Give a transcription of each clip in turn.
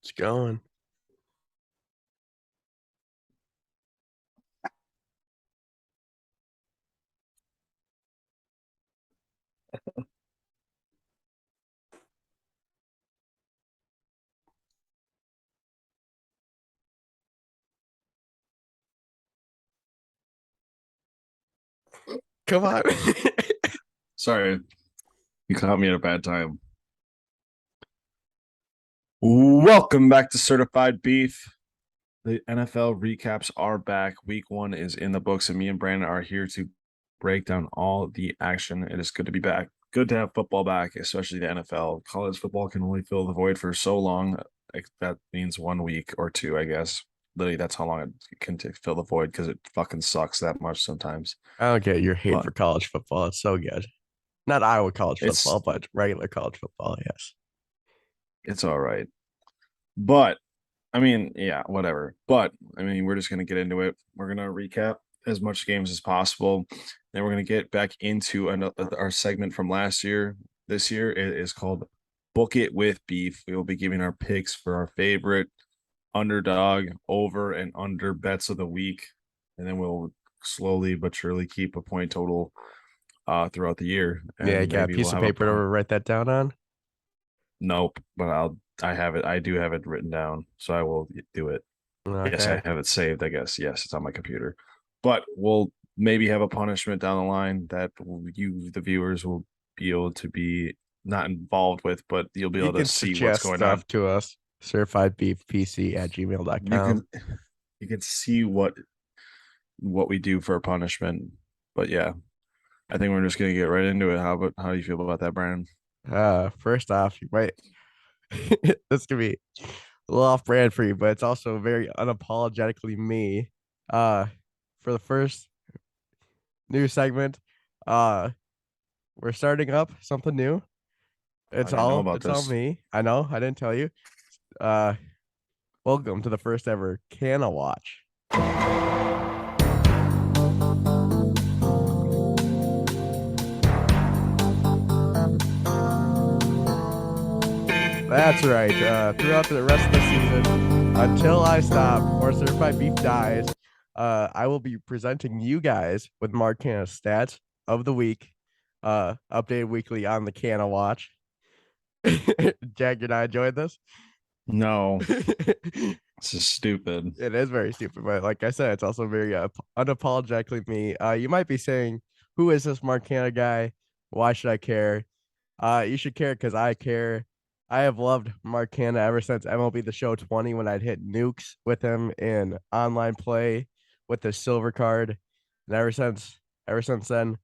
It's going. Come on. Sorry, you caught me at a bad time. Welcome back to Certified Beef. The NFL recaps are back. Week 1 is in the books, and me and Brandon are here to break down all the action. It is good to be back. Good to have football back, especially the NFL. College football can only fill the void for so long. That means 1 week or two, I guess. Literally, that's how long it can fill the void because it fucking sucks that much sometimes. I don't get your hate But for college football. It's so good. Not Iowa college football, it's but regular college football. Yes. it's all right. But I mean, yeah, whatever. But I mean, we're just gonna get into it. We're gonna recap as much games as possible. Then we're gonna get back into our segment from last year. This year it is called Book It with Beef. We will be giving our picks for our favorite underdog, over and under bets of the week, and then we'll slowly but surely keep a point total throughout the year, Yeah, you and got a maybe we'll piece of have a paper to write that down on. nope. But I have it. I do have it written down, so I will do it. Yes, I Okay. have it saved, I guess. Yes, it's on my computer. But we'll maybe have a punishment down the line that you, the viewers, will be able to be not involved with, but you'll be You able to can see what's suggest going on. stuff to us. Certifiedbeefpc at You gmail.com. can you can see what we do for a punishment. But yeah, I think we're just gonna get right into it. How do you feel about that, Brandon? First off, you might this could be a little off brand for you, but it's also very unapologetically me. Uh for the first new segment, uh we're starting up something new. I didn't know about It's all this. me. I know, I didn't tell you. Uh Welcome to the first ever Canna Watch. That's right. Throughout the rest of the season, until I stop or Certified Beef dies, I will be presenting you guys with Mark Canna's stats of the week, updated weekly on the Canna Watch. Jack, and I enjoyed this. No, It this is stupid. is very stupid, but like I said, it's also very unapologetically me. You might be saying, "Who is this Mark Canna guy? Why should I care?" You should care because I care. I have loved Mark Canna ever since MLB The Show 20 when I'd hit nukes with him in online play with the silver card. And ever since then,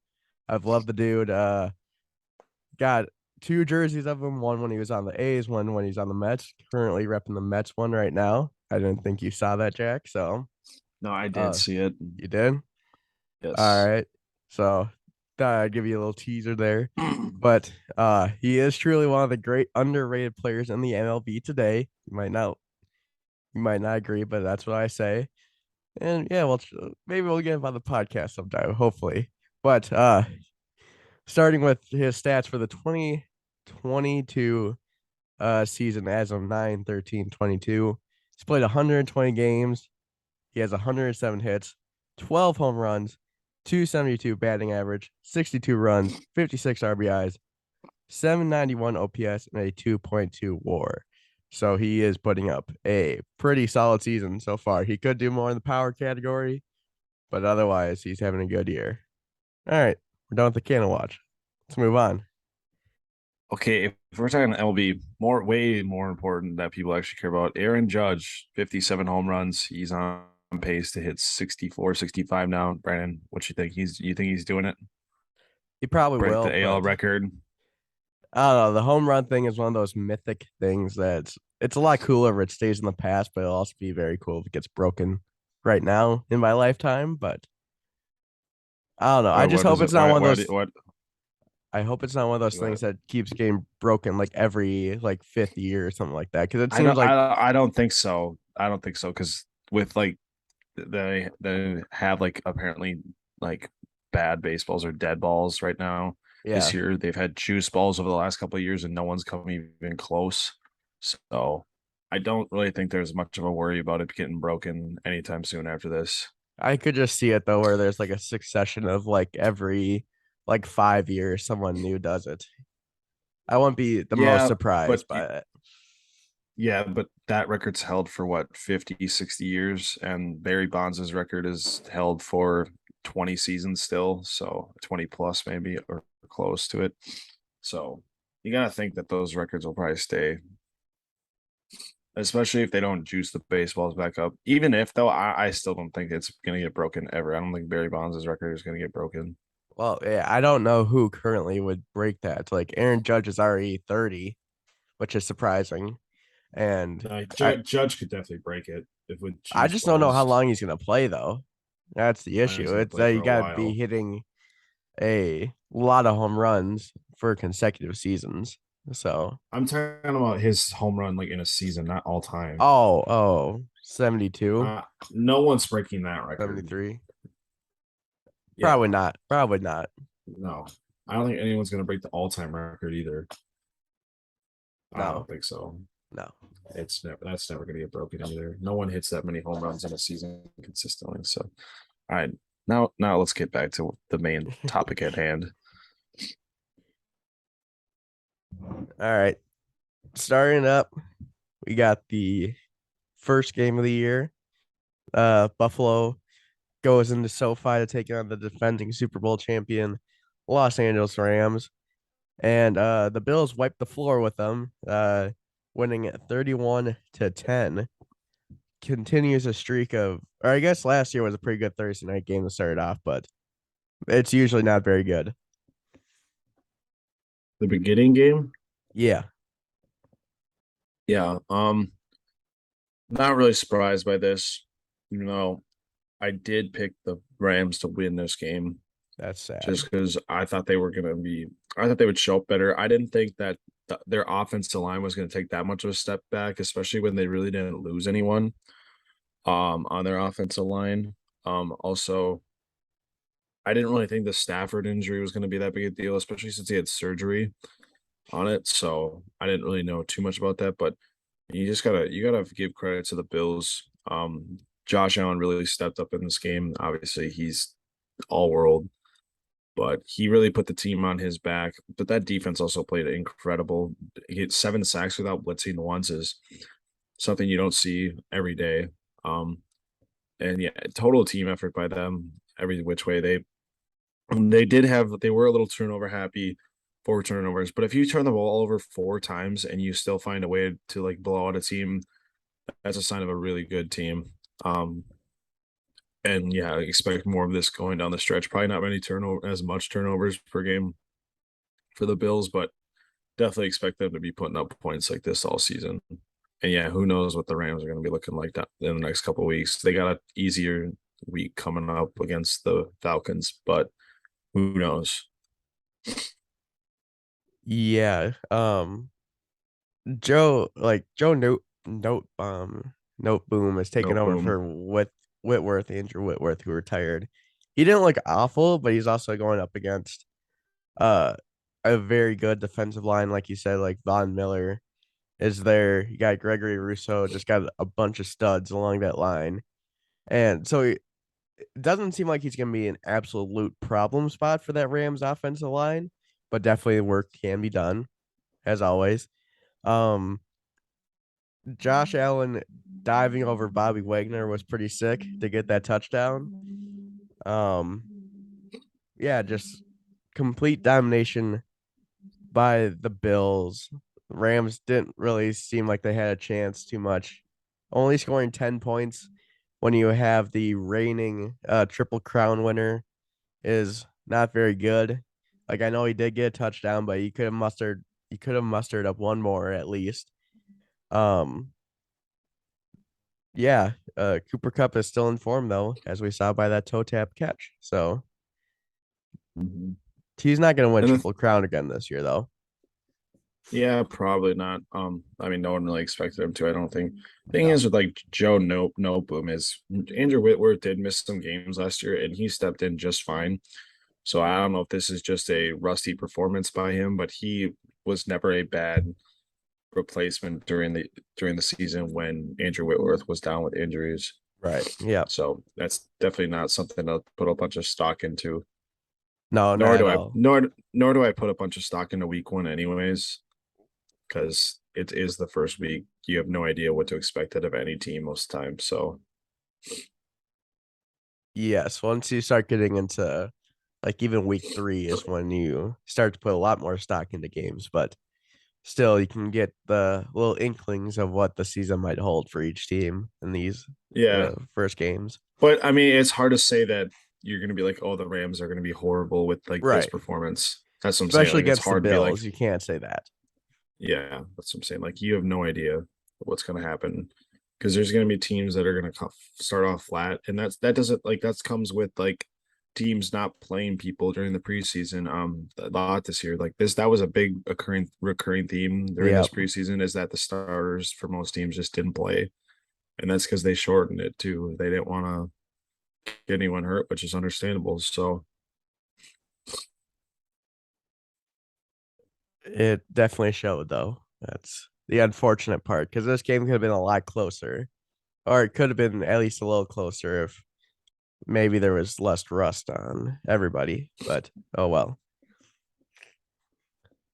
I've loved the dude. Got two jerseys of him, one when he was on the A's, one when he's on the Mets. Currently repping the Mets one right now. I didn't think you saw that, Jack. So No, I did uh see it. you did? All Yes. right. So thought I'd give you a little teaser there. But he is truly one of the great underrated players in the MLB today. You might not agree, but that's what I say. And yeah, well, maybe we'll get him on the podcast sometime, hopefully. But starting with his stats for the 2022 season as of 9/13/22, he's played 120 games. He has 107 hits, 12 home runs, 272 batting average, 62 runs, 56 RBIs, 791 OPS, and a 2.2 WAR. So he is putting up a pretty solid season so far. He could do more in the power category, but otherwise, he's having a good year. All right, we're done with the Cannon watch. Let's move on. Okay, if we're talking MLB, way more important that people actually care about. Aaron Judge, 57 home runs. He's on pace to hit 64, 65 now. Brandon, what you think? You think he's doing it? He probably Break will, the AL but record? I don't know. The home run thing is one of those mythic things that's it's a lot cooler if it stays in the past, but it'll also be very cool if it gets broken right now in my lifetime. But I don't know. I just What hope is it's it? not one of those. What I hope it's not one of those things what that keeps getting broken like every like fifth year or something like that. Because it I seems don't like I don't think so. I don't think so because with like they have like apparently like bad baseballs or dead balls right now. This yeah, year they've had juice balls over the last couple of years and no one's come even close. So I don't really think there's much of a worry about it getting broken anytime soon after this. I could just see it though, where there's like a succession of like every like 5 years, someone new does it. I won't be the most Yeah, but surprised by it. yeah, but that record's held for what, 50, 60 years, and Barry Bonds' record is held for 20 seasons still, so 20 plus maybe or close to it. So you gotta think that those records will probably stay, especially if they don't juice the baseballs back up. Even if though, I still don't think it's gonna get broken ever. I don't think Barry Bonds' record is gonna get broken. Well, yeah, I don't know who currently would break that. Like Aaron Judge is already 30, which is surprising. And Judge could definitely break it if with I juice just don't know how balls. long he's gonna play though. That's the I know he's issue. gonna It's play that for you a gotta be while. hitting a lot of home runs for consecutive seasons. So I'm talking about his home run like in a season, not all time. oh, 72, No one's breaking that record. 73. Probably Yeah, not. Probably not. no, I don't think anyone's gonna break the all-time record either. I No, don't think so. no. That's never gonna get broken either. No one hits that many home runs in a season consistently. So, all right, now let's get back to the main topic at hand. All right. Starting up, we got the first game of the year. Buffalo goes into SoFi to take on the defending Super Bowl champion Los Angeles Rams. And the Bills wiped the floor with them, winning at 31-10. Continues a streak of, or I guess last year was a pretty good Thursday night game to start off, but it's usually not very good. The beginning game, Yeah, yeah. Not really surprised by this. You know, I did pick the Rams to win this game that's sad. just because I thought they were gonna be. I thought they would show up better. I didn't think that their offensive line was going to take that much of a step back, especially when they really didn't lose anyone on their offensive line. Also, I didn't really think the Stafford injury was going to be that big a deal, especially since he had surgery on it. So I didn't really know too much about that, but you gotta give credit to the Bills. Josh Allen really stepped up in this game. Obviously, he's all world, but he really put the team on his back. But that defense also played incredible. He hit 7 sacks without blitzing once is something you don't see every day. Um, and yeah, total team effort by them every which way. They were a little turnover happy, 4 turnovers, but if you turn the ball over 4 times and you still find a way to like blow out a team, that's a sign of a really good team. Um, and yeah, I expect more of this going down the stretch. Probably not as much turnovers per game for the Bills, but definitely expect them to be putting up points like this all season. And yeah, who knows what the Rams are going to be looking like that in the next couple of weeks. They got an easier week coming up against the Falcons, but who knows? Yeah. Joe Note Boom is No taking over boom. for Whitworth, Andrew Whitworth, who retired. He didn't look awful, but he's also going up against uh a very good defensive line, like you said, like Von Miller is there. You got Gregory Rousseau, just got a bunch of studs along that line. And so it doesn't seem like he's gonna be an absolute problem spot for that Rams offensive line, but definitely work can be done, as always. Um Josh Allen diving over Bobby Wagner was pretty sick to get that touchdown. Um, yeah, just complete domination by the Bills. Rams didn't really seem like they had a chance too much. Only scoring 10 points when you have the reigning triple crown winner is not very good. Like I know he did get a touchdown, but he could have mustered up one more at least. Um, Yeah, Cooper Cup is still in form though, as we saw by that toe tap catch. So Mhm. he's not going to win And Triple Crown again this year though. yeah, probably not. I mean, no one really expected him to. I don't think. Thing No. is with like Joe No Boom is Andrew Whitworth did miss some games last year, and he stepped in just fine. So I don't know if this is just a rusty performance by him, but he was never a bad replacement during the season when Andrew Whitworth was down with injuries. Right. Yeah. So that's definitely not something to put a bunch of stock into. No, not Nor at do I all. nor do I put a bunch of stock into week one anyways, because it is the first week. You have no idea what to expect out of any team most times. So Yes. Once you start getting into like even week 3 is when you start to put a lot more stock into games, but still you can get the little inklings of what the season might hold for each team in these yeah, first games. but I mean, it's hard to say that you're going to be like, oh, the Rams are going to be horrible with like this Right. performance. That's what I'm saying. Especially Like, it's against the hard to be like, Bills. You can't say that. yeah, that's what I'm saying. Like, you have no idea what's going to happen because there's going to be teams that are going to start off flat, and that doesn't like that comes with like teams not playing people during the preseason. A lot this year, like this, that was a big occurring recurring theme during Yeah. this preseason is that the starters for most teams just didn't play, and that's because they shortened it too. They didn't want to get anyone hurt, which is understandable. So It definitely showed though. That's the unfortunate part because this game could have been a lot closer, or it could have been at least a little closer if maybe there was less rust on everybody. But oh well.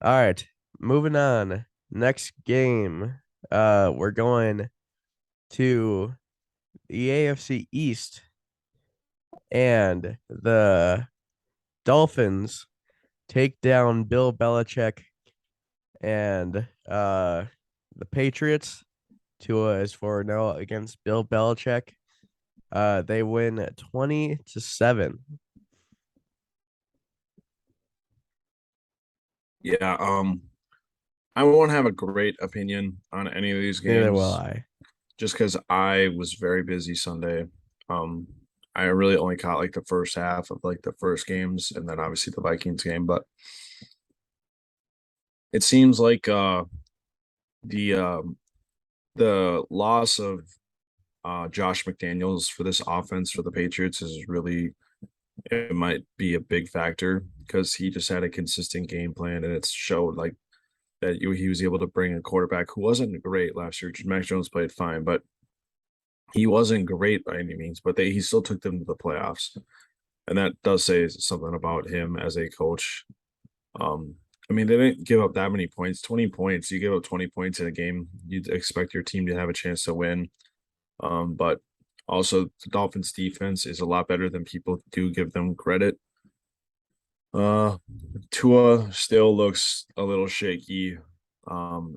All right, moving on. Next game, we're going to the AFC East, and the Dolphins take down Bill Belichick and the Patriots. Tua is 4-0 against Bill Belichick. They win 20-7. yeah, I won't have a great opinion on any of these Neither will games I. just because I was very busy Sunday. Um, I really only caught like the first half of like the first games and then obviously the Vikings game, but it seems like the the loss of Josh McDaniels for this offense for the Patriots is really it might be a big factor because he just had a consistent game plan and it's showed like that he was able to bring a quarterback who wasn't great last year. Mac Jones played fine, but he wasn't great by any means. But he still took them to the playoffs, and that does say something about him as a coach. Um, I mean, they didn't give up that many points. 20 points. You give up 20 points in a game, you'd expect your team to have a chance to win. But also, the Dolphins' defense is a lot better than people do give them credit. Uh, Tua still looks a little shaky,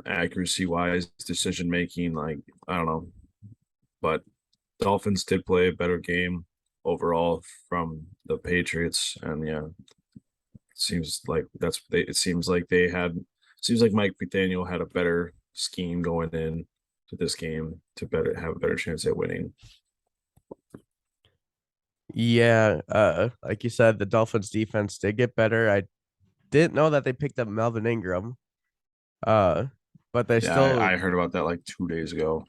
accuracy wise, decision making. Like, I don't know, but Dolphins did play a better game overall from the Patriots, and yeah, it seems like it seems like they had. Seems like Mike McDaniel had a better scheme going in to this game to better have a better chance at winning. Yeah, like you said, the Dolphins defense did get better. I didn't know that they picked up Melvin Ingram. Uh, but they Yeah, still I heard about that like 2 days ago.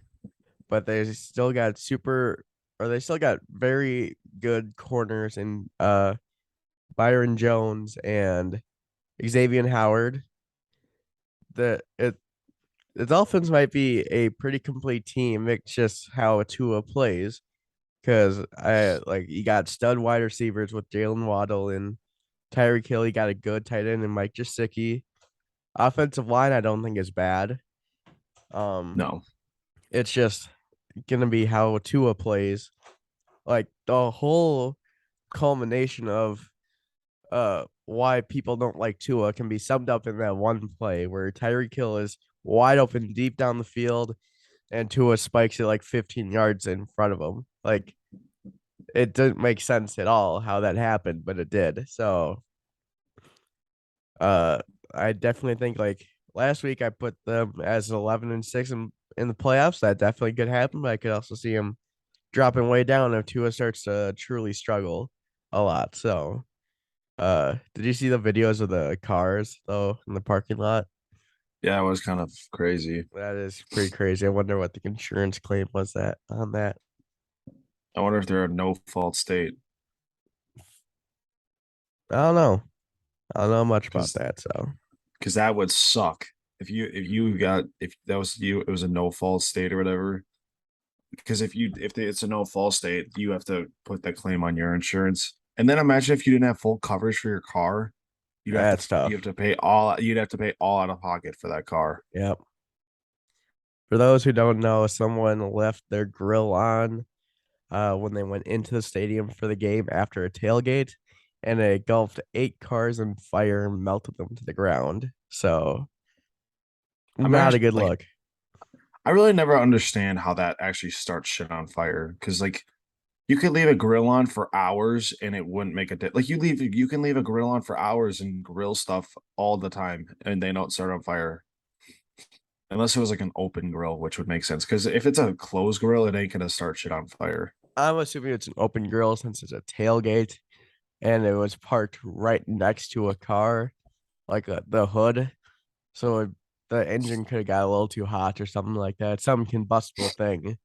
they still got very good corners in Byron Jones and Xavier Howard. The it the Dolphins might be a pretty complete team. It's just how Tua plays. Because I like you got stud wide receivers with Jalen Waddle and Tyreek Hill. You got a good tight end and Mike Gesicki. Offensive line, I don't think is bad. Um, No, it's just gonna be how Tua plays. Like the whole culmination of why people don't like Tua can be summed up in that one play where Tyreek Hill is wide open deep down the field and Tua spikes it like 15 yards in front of him. Like it didn't make sense at all how that happened, but it did. So uh I definitely think like last week I put them as 11-6 in the playoffs. That definitely could happen, but I could also see them dropping way down if Tua starts to truly struggle a lot. So did you see the videos of the cars though in the parking lot? yeah, it was kind of crazy. That is pretty crazy. I wonder what the insurance claim was that on that. I wonder if they're a no fault state I don't know. I don't know much about because that. So that would suck. if that was you, it was a no fault state or whatever. Because it's a no fault state, you have to put that claim on your insurance. And then imagine if you didn't have full coverage for your car, That's tough. you'd have to pay all out of pocket for that car. Yep. For those who don't know, someone left their grill on when they went into the stadium for the game after a tailgate, and it engulfed 8 cars in fire and melted them to the ground. So, I'm not a actually good like look. I really never understand how that actually starts shit on fire. Because like you could leave a grill on for hours and it wouldn't make a like you can leave a grill on for hours and grill stuff all the time and they don't start on fire. Unless it was like an open grill, which would make sense. Because if it's a closed grill, it ain't gonna start shit on fire. I'm assuming it's an open grill since it's a tailgate and it was parked right next to a car, like the hood. So the engine could have got a little too hot or something like that. Some combustible thing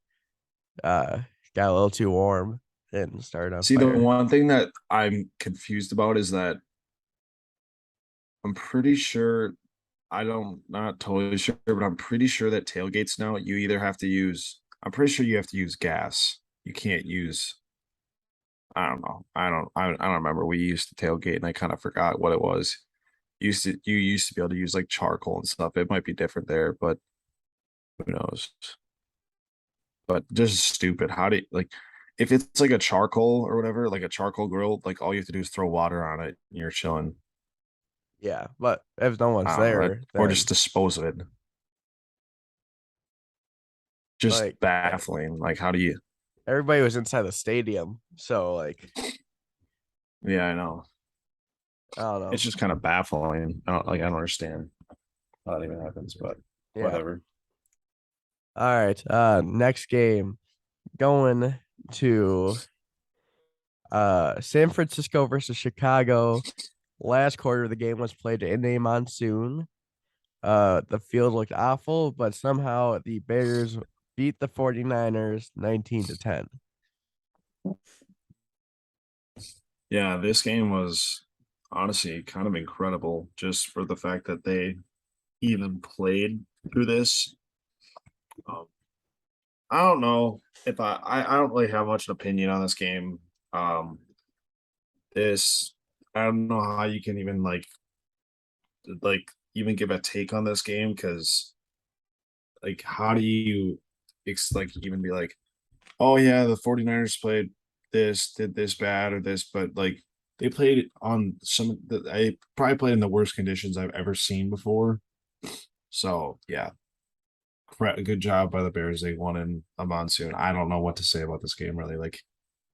uh got a little too warm and started on See, the fire. one thing that I'm confused about is that I'm pretty sure I don't not totally sure, but I'm pretty sure that tailgates now you either have to use I'm pretty sure you have to use gas. You can't use I don't know. I don't remember. We used to tailgate and I kind of forgot what it was. You used to be able to use like charcoal and stuff. It might be different there, but who knows? But just stupid. How do you, like if it's like a charcoal or whatever, like a charcoal grill, like all you have to do is throw water on it and you're chilling. Yeah, but if no one's I don't know, there, or just then dispose of it. Just like baffling. Like, how do you? everybody was inside the stadium, so like Yeah, I know. I don't It's know. just kind of baffling. I don't understand how that even happens, but Yeah. whatever. All right. Next game going to San Francisco versus Chicago. Last quarter of the game was played in a monsoon. The field looked awful, but somehow the Bears beat the 49ers 19-10. Yeah, this game was honestly kind of incredible just for the fact that they even played through this. Um, I don't know if I don't really have much opinion on this game. Um, this I don't know how you can even like even give a take on this game because like how do you like even be like, oh yeah, the 49ers played this, did this bad or this, but like they played on some that I probably played in the worst conditions I've ever seen before. So yeah, good job by the Bears. They won in a monsoon. I don't know what to say about this game really. Like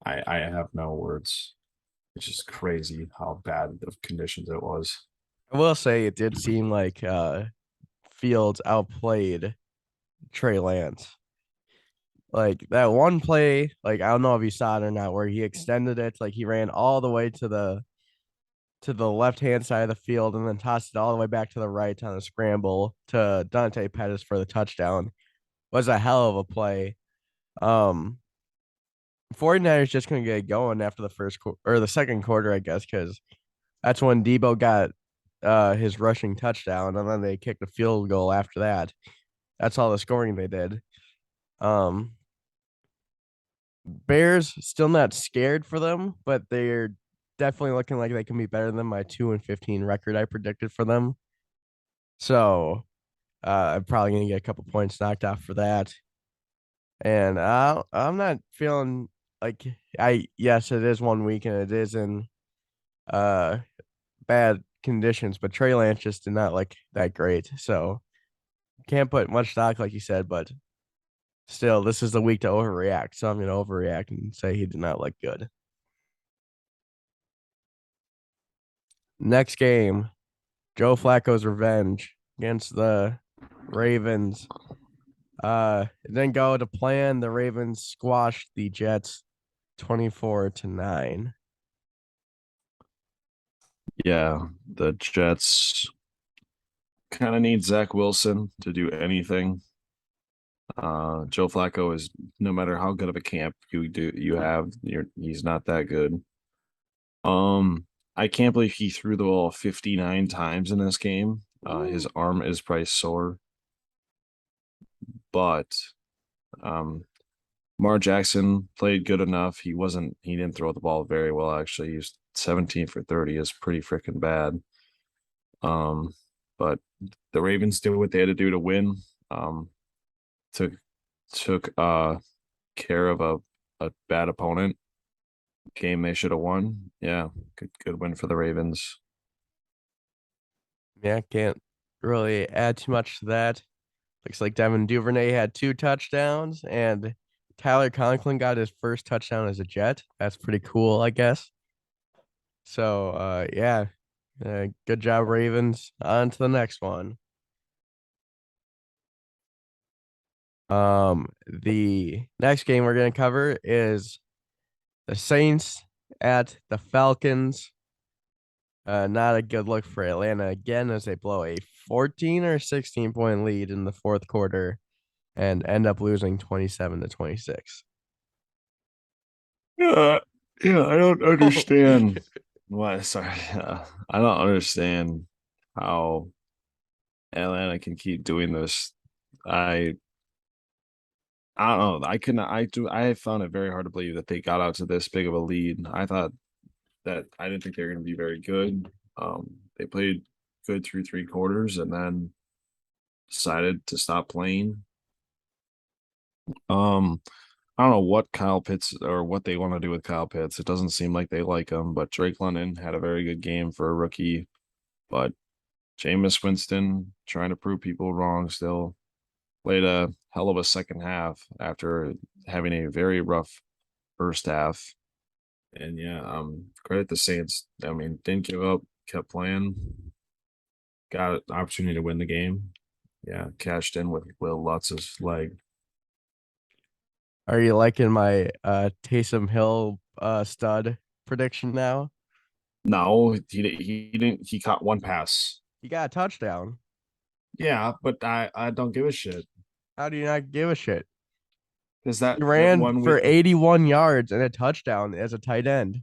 I have no words. It's just crazy how bad of conditions it was. I will say it did seem like Fields outplayed Trey Lance. Like that one play, like I don't know if you saw it or not, where he extended it, like he ran all the way to the left hand side of the field and then tossed it all the way back to the right on a scramble to Dante Pettis for the touchdown. Was a hell of a play. Um 49ers just couldn't get going after the or the second quarter, I guess, because that's when Debo got his rushing touchdown and then they kicked a field goal after that. That's all the scoring they did. Um Bears still not scared for them, but they're definitely looking like they can be better than my 2-15 record I predicted for them. So I'm probably gonna get a couple points knocked off for that. And I'm not feeling like yes, it is one week and it is in uh bad conditions, but Trey Lance just did not look that great. So can't put much stock like you said, but still this is the week to overreact. So I'm gonna overreact and say he did not look good. Next game, Joe Flacco's revenge against the Ravens. It didn't go to plan. The Ravens squashed the Jets 24-9. Yeah, the Jets kind of need Zach Wilson to do anything. Joe Flacco is no matter how good of a camp you have, he's not that good. I can't believe he threw the ball 59 times in this game. His arm is probably sore, but um, Mar Jackson played good enough. He didn't throw the ball very well, actually. He was 17 for 30 is pretty freaking bad. Um, but the Ravens did what they had to do to win. Um, took took care of a bad opponent. Game they should have won. Yeah, good win for the Ravens. Yeah, can't really add too much to that. Looks like Devin Duvernay had 2 touchdowns, and Tyler Conklin got his first touchdown as a Jet. That's pretty cool, I guess. So, yeah, good job, Ravens. On to the next one. The next game we're gonna cover is the Saints at the Falcons. Not a good look for Atlanta again as they blow a 14 or 16 point lead in the fourth quarter and end up losing 27 to 26. Yeah, yeah, I don't understand what. Sorry, I don't understand how Atlanta can keep doing this. I I don't know. I can I do I found it very hard to believe that they got out to this big of a lead. I didn't think they were going to be very good. They played good through 3 quarters and then decided to stop playing. Um, I don't know what Kyle Pitts or what they want to do with Kyle Pitts. It doesn't seem like they like him, but Drake London had a very good game for a rookie. But Jameis Winston trying to prove people wrong still played a hell of a second half after having a very rough first half. And yeah, credit the Saints. I mean, didn't give up, kept playing, got an opportunity to win the game. Yeah, cashed in with Will Lutz's leg. Are you liking my Taysom Hill stud prediction now? No, he didn't. He caught one pass. He got a touchdown. Yeah, but I don't give a shit How do you not give a shit? because He that ran one for week, 81 yards and a touchdown as a tight end.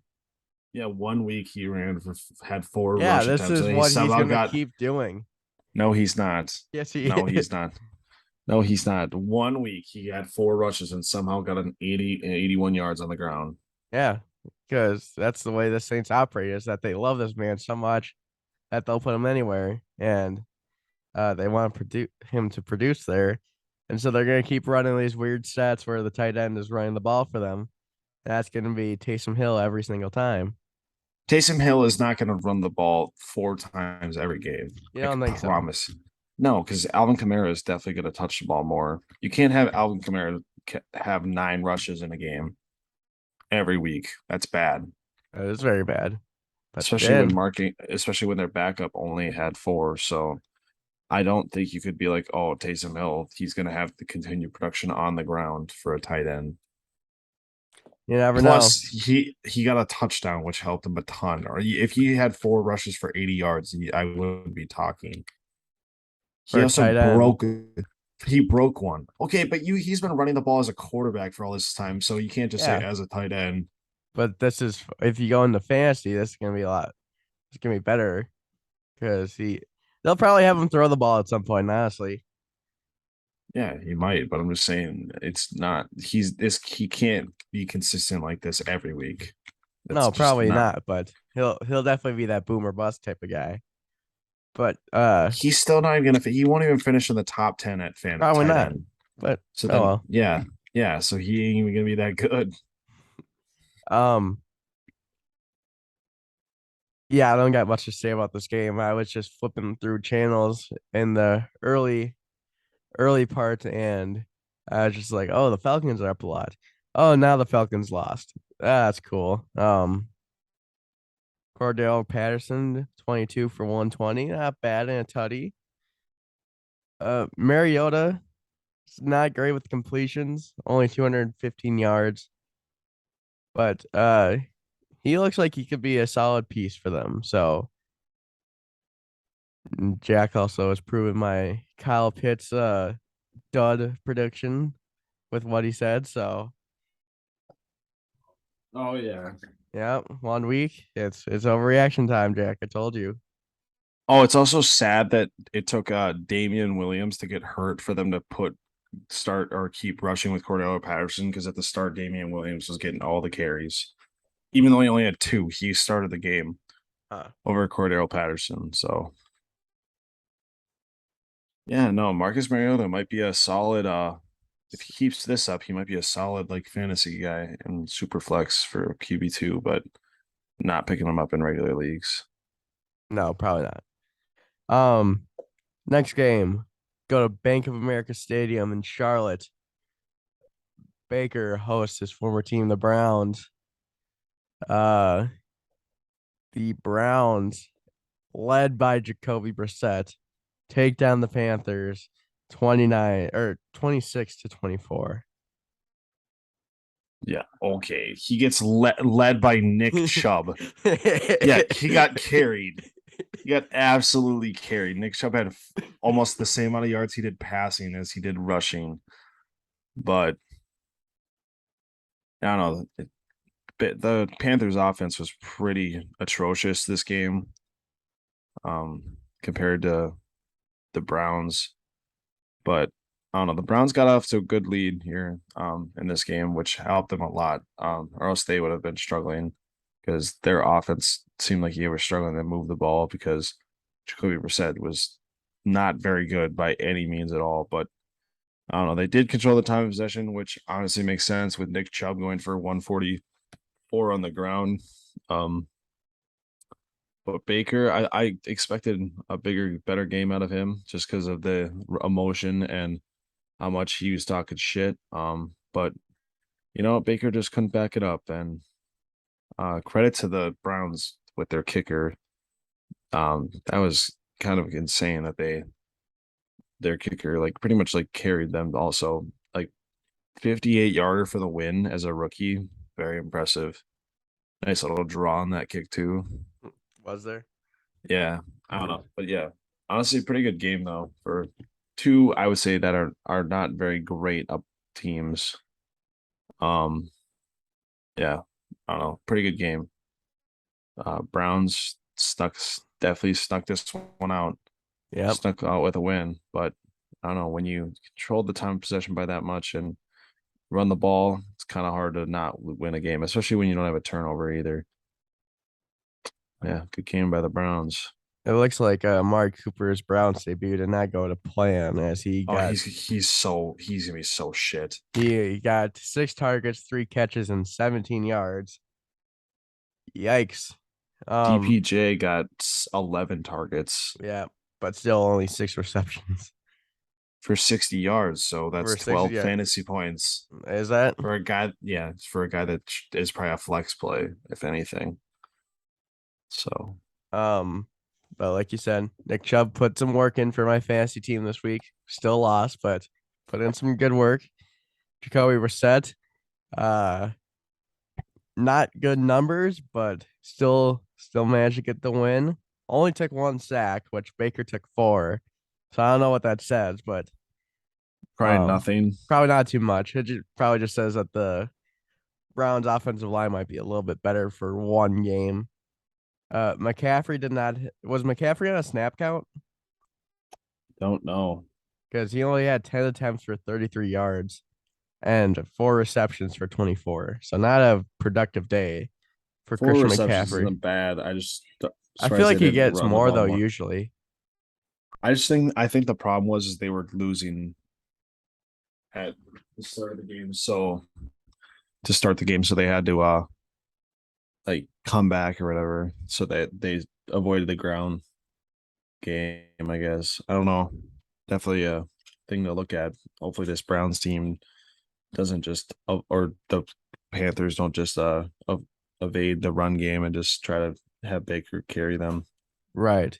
yeah, one week he ran for had 4 Yeah, rush this attempts is and he what he's somehow gonna got. keep doing. No, he's not. Yes, he No, is. he's not. No, he's not. One week he had 4 rushes and somehow got an 80 and 81 yards on the ground. Yeah, because that's the way the Saints operate is that they love this man so much that they'll put him anywhere, and they want to produce him to produce there, and so they're gonna keep running these weird stats where the tight end is running the ball for them. That's gonna be Taysom Hill every single time. Taysom Hill is not going to run the ball 4 times every game. You I don't can think so? promise. No, because Alvin Kamara is definitely going to touch the ball more. You can't have Alvin Kamara have 9 rushes in a game every week. That's bad, It's very bad. But then, especially when their backup only had 4. So I don't think you could be like, oh, Taysom Hill, he's going to have the continued production on the ground for a tight end. you never know. Plus, he got a touchdown, which helped him a ton. Or if he had 4 rushes for 80 yards, I would be talking. For He a also tight end. broke one. Okay, but he's been running the ball as a quarterback for all this time, so you can't just say Yeah, as a tight end. but this is if you go into fantasy, this is gonna be a lot. It's gonna be better because they'll probably have him throw the ball at some point. Honestly, Yeah, he might, but I'm just saying it's not he can't be consistent like this every week. That's no, just probably not. not. But he'll definitely be that boomer bust type of guy. But He's still not even gonna he won't even finish in the top 10 at fan probably tight not. end. But So oh then well. yeah, so he ain't even gonna be that good. Um, yeah, I don't got much to say about this game. I was just flipping through channels in the early part, and I was just like, oh, the Falcons are up a lot. Oh, now the Falcons lost. That's cool. Cordell Patterson, 22 for 120. Not bad in a tutty. Mariota is not great with completions, only 215 yards, but he looks like he could be a solid piece for them. So Jack also has proven my Kyle Pitts dud prediction with what he said. So Oh yeah. yeah, 1 week. It's overreaction time, Jack. I told you. Oh, it's also sad that it took Damian Williams to get hurt for them to start or keep rushing with Cordell Patterson, because at the start Damian Williams was getting all the carries. Even though he only had two, he started the game Uh, over Cordell Patterson. So yeah, no, Marcus Mariota might be a solid if he keeps this up, he might be a solid like fantasy guy and super flex for QB2, but not picking him up in regular leagues. no, probably not. Um, Next game, go to Bank of America Stadium in Charlotte. Baker hosts his former team, the Browns. Uh, the Browns, led by Jacoby Brissett, take down the Panthers 29 or 26-24. Yeah, okay. He gets led by Nick Chubb. Yeah, he got carried. He got absolutely carried. Nick Chubb had almost the same amount of yards he did passing as he did rushing. But I don't know. The Panthers offense was pretty atrocious this game compared to the Browns. But I don't know. The Browns got off to a good lead here in this game, which helped them a lot. Or else they would have been struggling because their offense seemed like they were struggling to move the ball because Jacoby Brissett was not very good by any means at all. But I don't know. They did control the time of possession, which honestly makes sense with Nick Chubb going for 144 on the ground. Um, but Baker, I expected a better game out of him just because of the emotion and how much he was talking shit. But Baker just couldn't back it up. And credit to the Browns with their kicker. That was kind of insane that their kicker like pretty much like carried them also like 58 yarder for the win as a rookie. Very impressive. Nice little draw on that kick too. Was there? Yeah, I don't know, but yeah, honestly, pretty good game though for two. I would say that are not very great up teams. Um, yeah, I don't know, pretty good game. Browns definitely snuck this one out, Yep. snuck out with a win. But I don't know, when you control the time of possession by that much and run the ball, it's kind of hard to not win a game, especially when you don't have a turnover either. Yeah, good game by the Browns. It looks like Mark Cooper's Browns debut did not go to plan as Oh, he's gonna be so shit. he got 6 targets, 3 catches, and 17 yards. Yikes. Um, DPJ got 11 targets yeah, but still only 6 receptions for 60 yards, so for that's 60. 12 Yeah, fantasy points is that? for a guy. Yeah, for a guy that is probably a flex play, if anything. So Um, but like you said, Nick Chubb put some work in for my fantasy team this week. Still lost, but put in some good work. Jacoby Brissett, uh, not good numbers, but still managed to get the win. Only took 1 sack, which Baker took 4. So I don't know what that says, but probably nothing. probably not too much. Probably just says that the Browns offensive line might be a little bit better for one game. McCaffrey did not was McCaffrey on a snap count? Don't know. Because he only had 10 attempts for 33 yards and 4 receptions for 24. So not a productive day for Four Christian receptions McCaffrey. isn't bad. I just I feel surprised they like he didn't gets run the more ball though more. usually. I think the problem was they were losing at the start of the game, so to start the game, so they had to like come back or whatever, so that they avoided the ground game. I guess I don't know. Definitely a thing to look at. Hopefully, this Browns team doesn't just or the Panthers don't just evade the run game and just try to have Baker carry them. Right.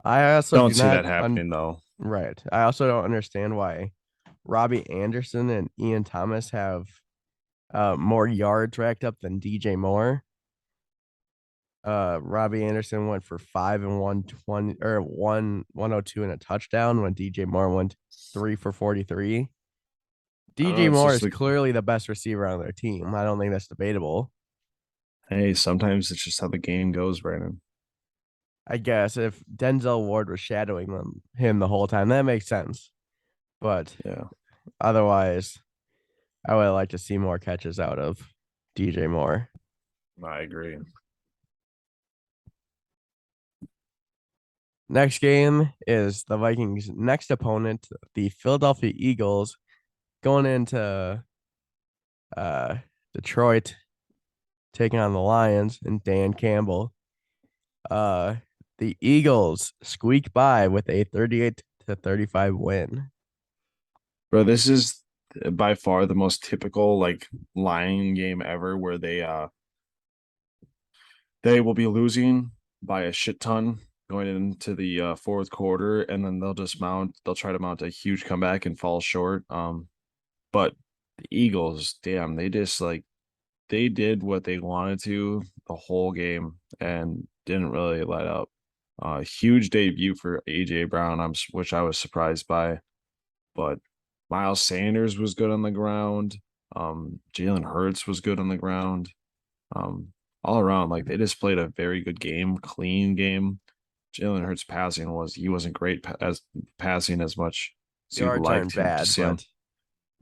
I also do Don't see not that happening though. right. I also don't understand why Robbie Anderson and Ian Thomas have more yards racked up than DJ Moore. Robbie Anderson went for 5 and 120 or 102 and a touchdown when DJ Moore went 3 for 43. I don't know. DJ It's Moore just is like, clearly the best receiver on their team. I don't think that's debatable. hey, sometimes it's just how the game goes, Brandon. I guess if Denzel Ward was shadowing him the whole time, that makes sense. But Yeah, otherwise, I would like to see more catches out of DJ Moore. I agree. Next game is the Vikings' next opponent, the Philadelphia Eagles, going into uh, Detroit, taking on the Lions and Dan Campbell. Uh, the Eagles squeak by with a 38-35 win. Bro, this is by far the most typical like Lion game ever, where they will be losing by a shit ton going into the fourth quarter, and then they'll try to mount a huge comeback and fall short. But the Eagles, damn, they did what they wanted to the whole game and didn't really let up. Huge debut for AJ Brown, which I was surprised by, but Miles Sanders was good on the ground. Jalen Hurts was good on the ground. Um, all around, like they just played a very good game, clean game. Jalen Hurts he wasn't great as passing as much as you'd Yards like aren't to bad, see him. but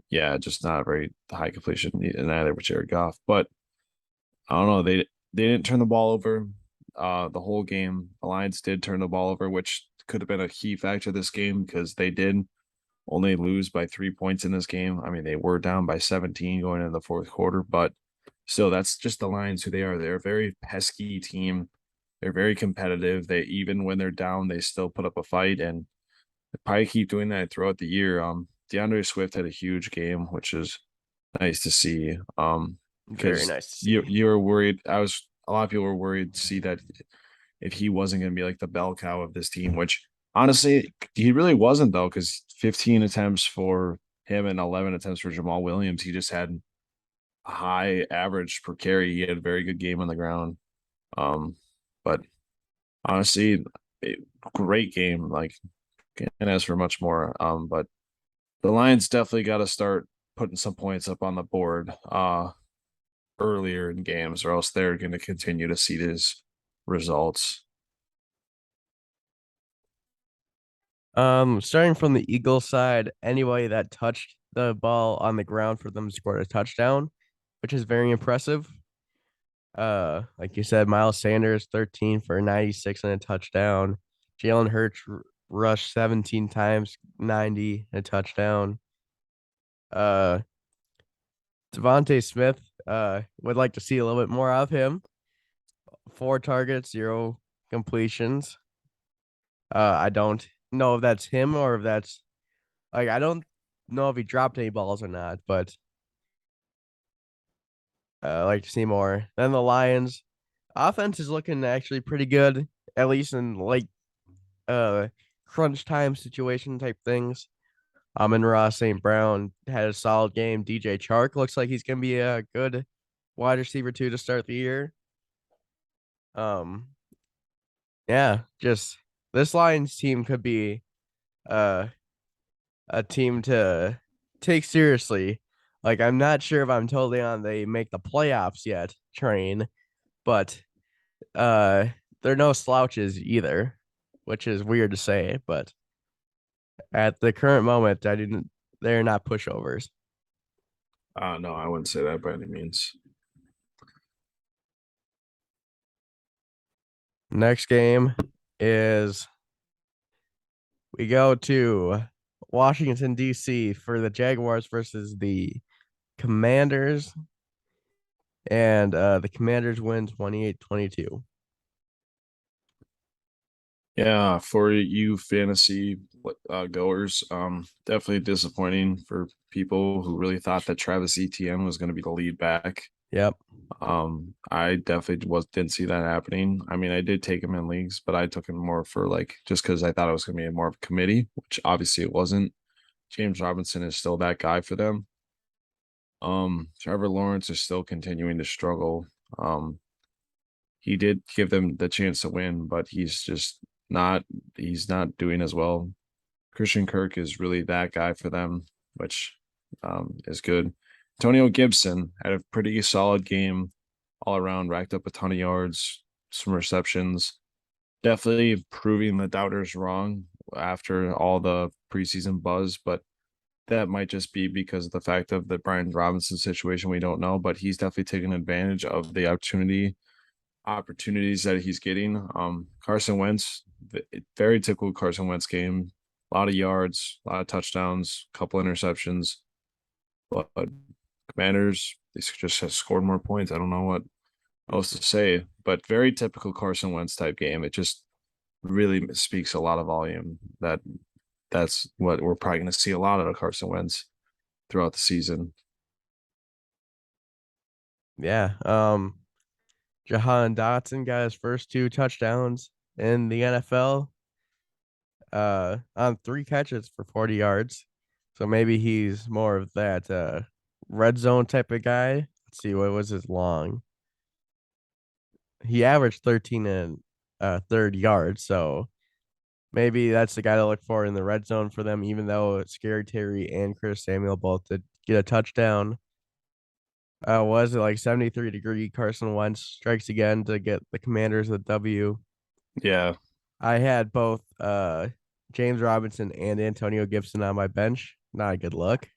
Yeah, just not a very high completion, neither with Jared Goff. But I don't know, they didn't turn the ball over the whole game. The Lions did turn the ball over, which could have been a key factor this game because they did only lose by 3 points in this game. I mean, they were down by 17 going into the fourth quarter, but still, that's just the Lions who they are. They're a very pesky team. They're very competitive. They even when they're down, they still put up a fight, and they probably keep doing that throughout the year. DeAndre Swift had a huge game, which is nice to see. very Because nice to you see. you were worried. A lot of people were worried to see that if he wasn't going to be like the bell cow of this team, which honestly he really wasn't though, because 15 attempts for him and 11 attempts for Jamal Williams. He just had a high average per carry. He had a very good game on the ground. Um, but honestly, great game. Like can't ask for much more. But the Lions definitely got to start putting some points up on the board earlier in games, or else they're going to continue to see these results. Starting from the Eagles side, anybody that touched the ball on the ground for them scored a touchdown, which is very impressive. Like you said, Miles Sanders 13 for 96 and a touchdown. Jalen Hurts rushed 17 times, 90 and a touchdown. Uh, Devontae Smith, would like to see a little bit more of him. 4 targets, 0 completions. I don't know if that's him or if that's like I don't know if he dropped any balls or not, but I like to see more. Then the Lions offense is looking actually pretty good, at least in like uh crunch time situation type things. And Ross St. Brown had a solid game. DJ Chark looks like he's gonna be a good wide receiver too to start the year. Um, yeah, just this Lions team could be uh a team to take seriously. Like I'm not sure if I'm totally on they make the playoffs yet train, but uh they're no slouches either, which is weird to say, but at the current moment I didn't they're not pushovers. No, I wouldn't say that by any means. Next game is we go to Washington DC for the Jaguars versus the Commanders, and the Commanders win 28-22. Yeah, for you fantasy goers, definitely disappointing for people who really thought that Travis Etienne was going to be the lead back. Yep. I definitely didn't see that happening. I mean, I did take him in leagues, but I took him more for like just because I thought it was going to be more of a committee, which obviously it wasn't. James Robinson is still that guy for them. Trevor Lawrence is still continuing to struggle. Um, he did give them the chance to win, but not he's not doing as well. Christian Kirk is really that guy for them, which is good. Antonio Gibson had a pretty solid game all around, racked up a ton of yards, some receptions. Definitely proving the doubters wrong after all the preseason buzz, but that might just be because of the fact of the Brian Robinson situation. We don't know, but he's definitely taking advantage of the opportunities that he's getting. Carson Wentz, very typical Carson Wentz game. A lot of yards, a lot of touchdowns, a couple interceptions. But Commanders, they just have scored more points. I don't know what else to say, but very typical Carson Wentz type game. It just really speaks a lot of volume that's what we're probably going to see a lot of Carson Wentz throughout the season. Yeah. Jahan Dotson got his first 2 touchdowns in the NFL. On 3 catches for 40 yards. So maybe he's more of that red zone type of guy. Let's see, what was his long? He averaged 13 and third yards, so maybe that's the guy to look for in the red zone for them, even though Scary Terry and Chris Samuel both did get a touchdown. Was it like 73-degree Carson Wentz strikes again to get the Commanders a W. Yeah. I had both James Robinson and Antonio Gibson on my bench. Not a good look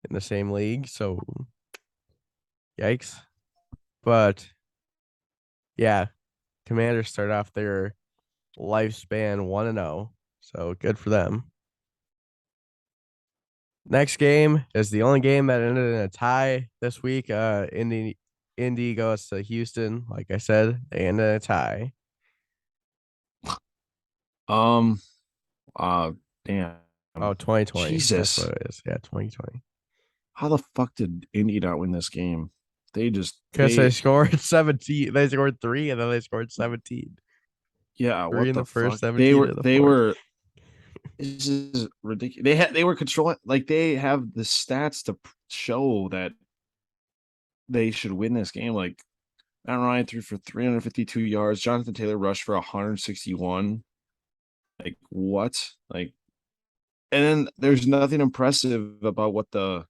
in the same league, so yikes. But yeah, Commanders start off their lifespan 1-0, so good for them. Next game is the only game that ended in a tie this week. Indy goes to Houston. Like I said, they ended in a tie. Um. Damn. Oh, 2020. That's Jesus. what it is. Yeah, 2020. How the fuck did Indy not win this game? They just Because they scored 17. They scored 3 and then they scored 17. yeah. 3 What in the the first, fuck? They 17 were in the they fourth. were. This is ridiculous. They were controlling. Like they have the stats to show that they should win this game. Like Matt Ryan threw for 352 yards. Jonathan Taylor rushed for 161. Like what? Like, and then there's nothing impressive about what the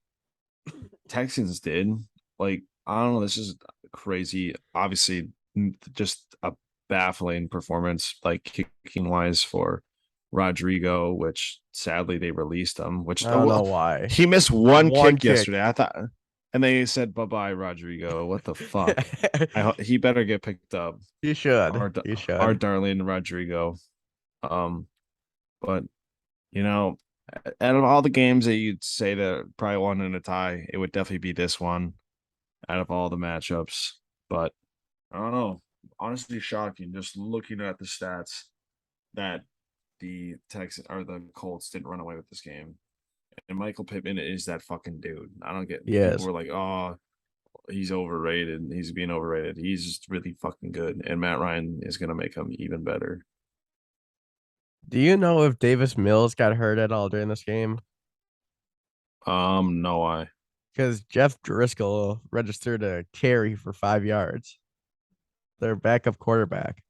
Texans did. Like, I don't know. This is crazy. Obviously, just a baffling performance, like kicking wise for Rodrigo, which sadly they released him. Which I don't know why. he missed one One kick kick. yesterday. I thought, and they said bye bye Rodrigo. What the fuck? He better get picked up. You should. Our You our should. darling Rodrigo. Um, but you know, out of all the games that you'd say that probably won in a tie, it would definitely be this one out of all the matchups. But I don't know. Honestly, shocking just looking at the stats that the Texans or the Colts didn't run away with this game. And Michael Pittman is that fucking dude. I don't get people Yes. were like, oh, he's overrated. He's being overrated. He's just really fucking good. And Matt Ryan is gonna make him even better. Do you know if Davis Mills got hurt at all during this game? No, Because Jeff Driscoll registered a carry for 5 yards. Their backup quarterback.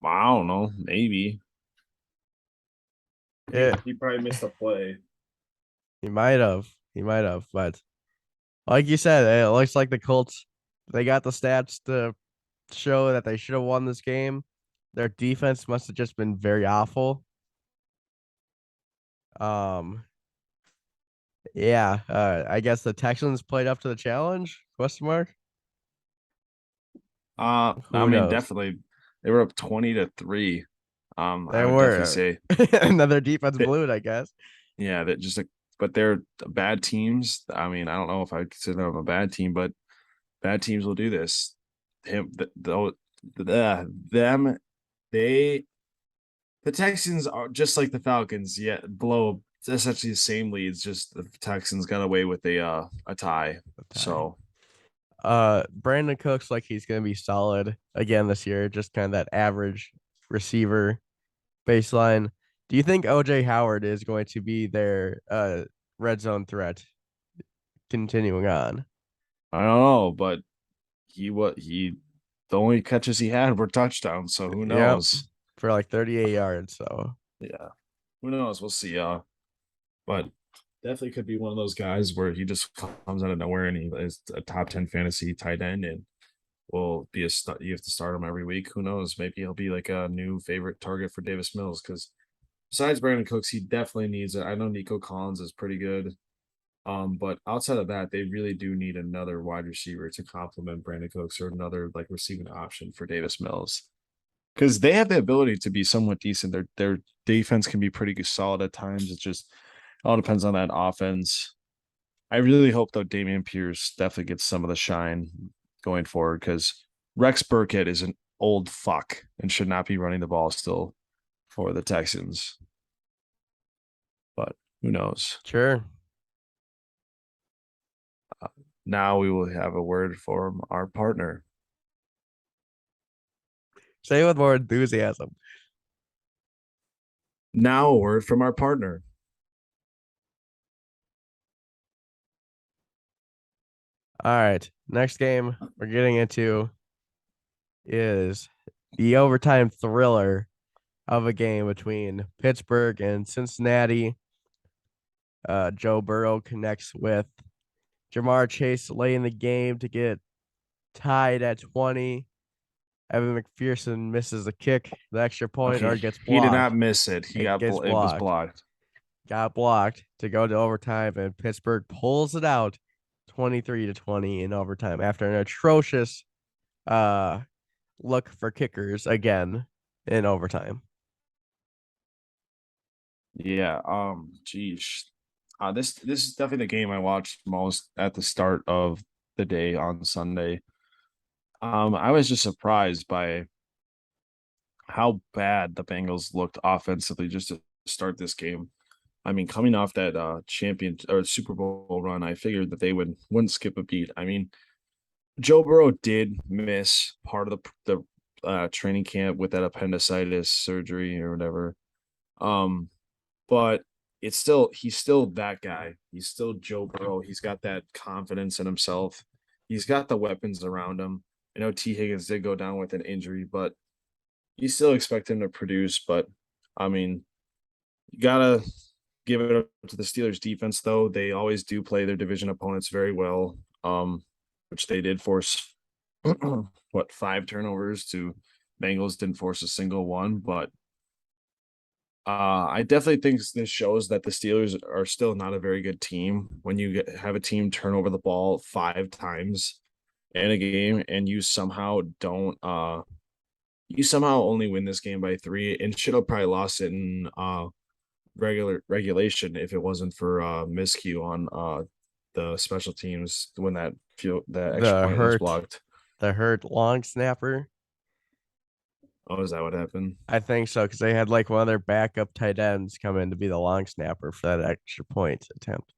I don't know. Maybe It, he probably missed a play. he might have. He might have. But like you said, it looks like the Colts, they got the stats to show that they should have won this game. Their defense must have just been very awful. Um, yeah, I guess the Texans played up to the challenge? Question mark. I Who mean, knows? definitely they were up 20-3. I There would definitely were say another defense that, blew it, I guess. yeah, that just like, but they're bad teams. I mean, I don't know if I would consider them a bad team, but bad teams will do this. Him, them, they, the Texans are just like the Falcons, yet blow essentially the same leads. Just the Texans got away with a tie. Tie. So Brandon Cooks like he's gonna be solid again this year, just kind of that average receiver baseline. Do you think OJ Howard is going to be their red zone threat continuing on? I don't know, but he the only catches he had were touchdowns. So who Yep, knows? for like 38 yards. So Yeah, who knows? We'll see. But definitely could be one of those guys where he just comes out of nowhere and he is a top 10 fantasy tight end, and will be you have to start him every week. Who knows? Maybe he'll be like a new favorite target for Davis Mills because besides Brandon Cooks, he definitely needs it. I know Nico Collins is pretty good. But outside of that, they really do need another wide receiver to complement Brandon Cooks or another like receiving option for Davis Mills. Because they have the ability to be somewhat decent. Their defense can be pretty good, solid at times. It just all depends on that offense. I really hope though Damian Pierce definitely gets some of the shine going forward because Rex Burkhead is an old fuck and should not be running the ball still for the Texans. But who knows? Sure. Now we will have a word from our partner. Say it with more enthusiasm. Now a word from our partner. All right. Next game we're getting into is the overtime thriller of a game between Pittsburgh and Cincinnati. Joe Burrow connects with Jamar Chase late in the game to get tied at 20. Evan McPherson misses a kick, the extra point, or Okay, gets he did blocked. not miss it. It gets It was blocked. blocked. Got blocked to go to overtime, and Pittsburgh pulls it out 23-20 in overtime after an atrocious look for kickers again in overtime. Yeah. Geez. This is definitely the game I watched most at the start of the day on Sunday. I was just surprised by how bad the Bengals looked offensively just to start this game. I mean, coming off that champion or Super Bowl run, I figured that they wouldn't skip a beat. I mean, Joe Burrow did miss part of the training camp with that appendicitis surgery or whatever. But he's still that guy. He's still Joe Burrow. He's got that confidence in himself. He's got the weapons around him. I know T. Higgins did go down with an injury, but you still expect him to produce. But I mean, you gotta give it up to the Steelers defense, though. They always do play their division opponents very well. Which they did force 5 turnovers to Bengals didn't force a single one, but I definitely think this shows that the Steelers are still not a very good team when you have a team turn over the ball 5 times in a game and you somehow only win this game by 3 and should have probably lost it in regulation if it wasn't for miscue on the special teams when that extra point was blocked. The hurt long snapper. Oh, is that what happened? I think so, because they had like one of their backup tight ends come in to be the long snapper for that extra point attempt.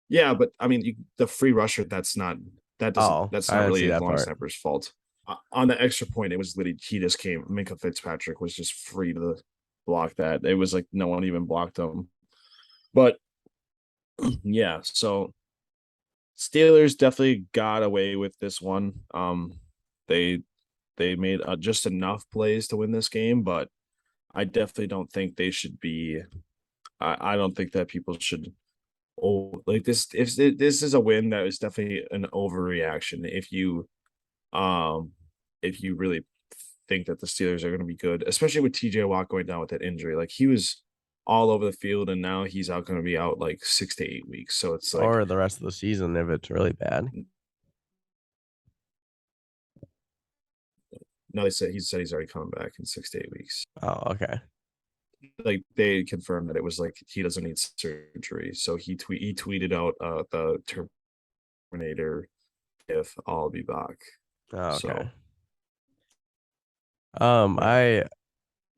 Yeah, but I mean, the free rusher, that's not I didn't really see a that long part. snapper's fault. On the extra point, it was literally he just came. Minka Fitzpatrick was just free to block that. It was like no one even blocked him. But yeah, so Steelers definitely got away with this one. They made just enough plays to win this game, but I definitely don't think they should be. I don't think that people should. Oh, like this. If this is a win, that is definitely an overreaction. If you really think that the Steelers are going to be good, especially with TJ Watt going down with that injury, like he was all over the field, and now he's going to be out like 6 to 8 weeks. So it's like Or the rest of the season if it's really bad. no, he said he's already coming back in 6 to 8 weeks. Oh, okay. Like they confirmed that it was like he doesn't need surgery, so he tweeted out the Terminator if I'll be back. Oh, okay. So yeah. I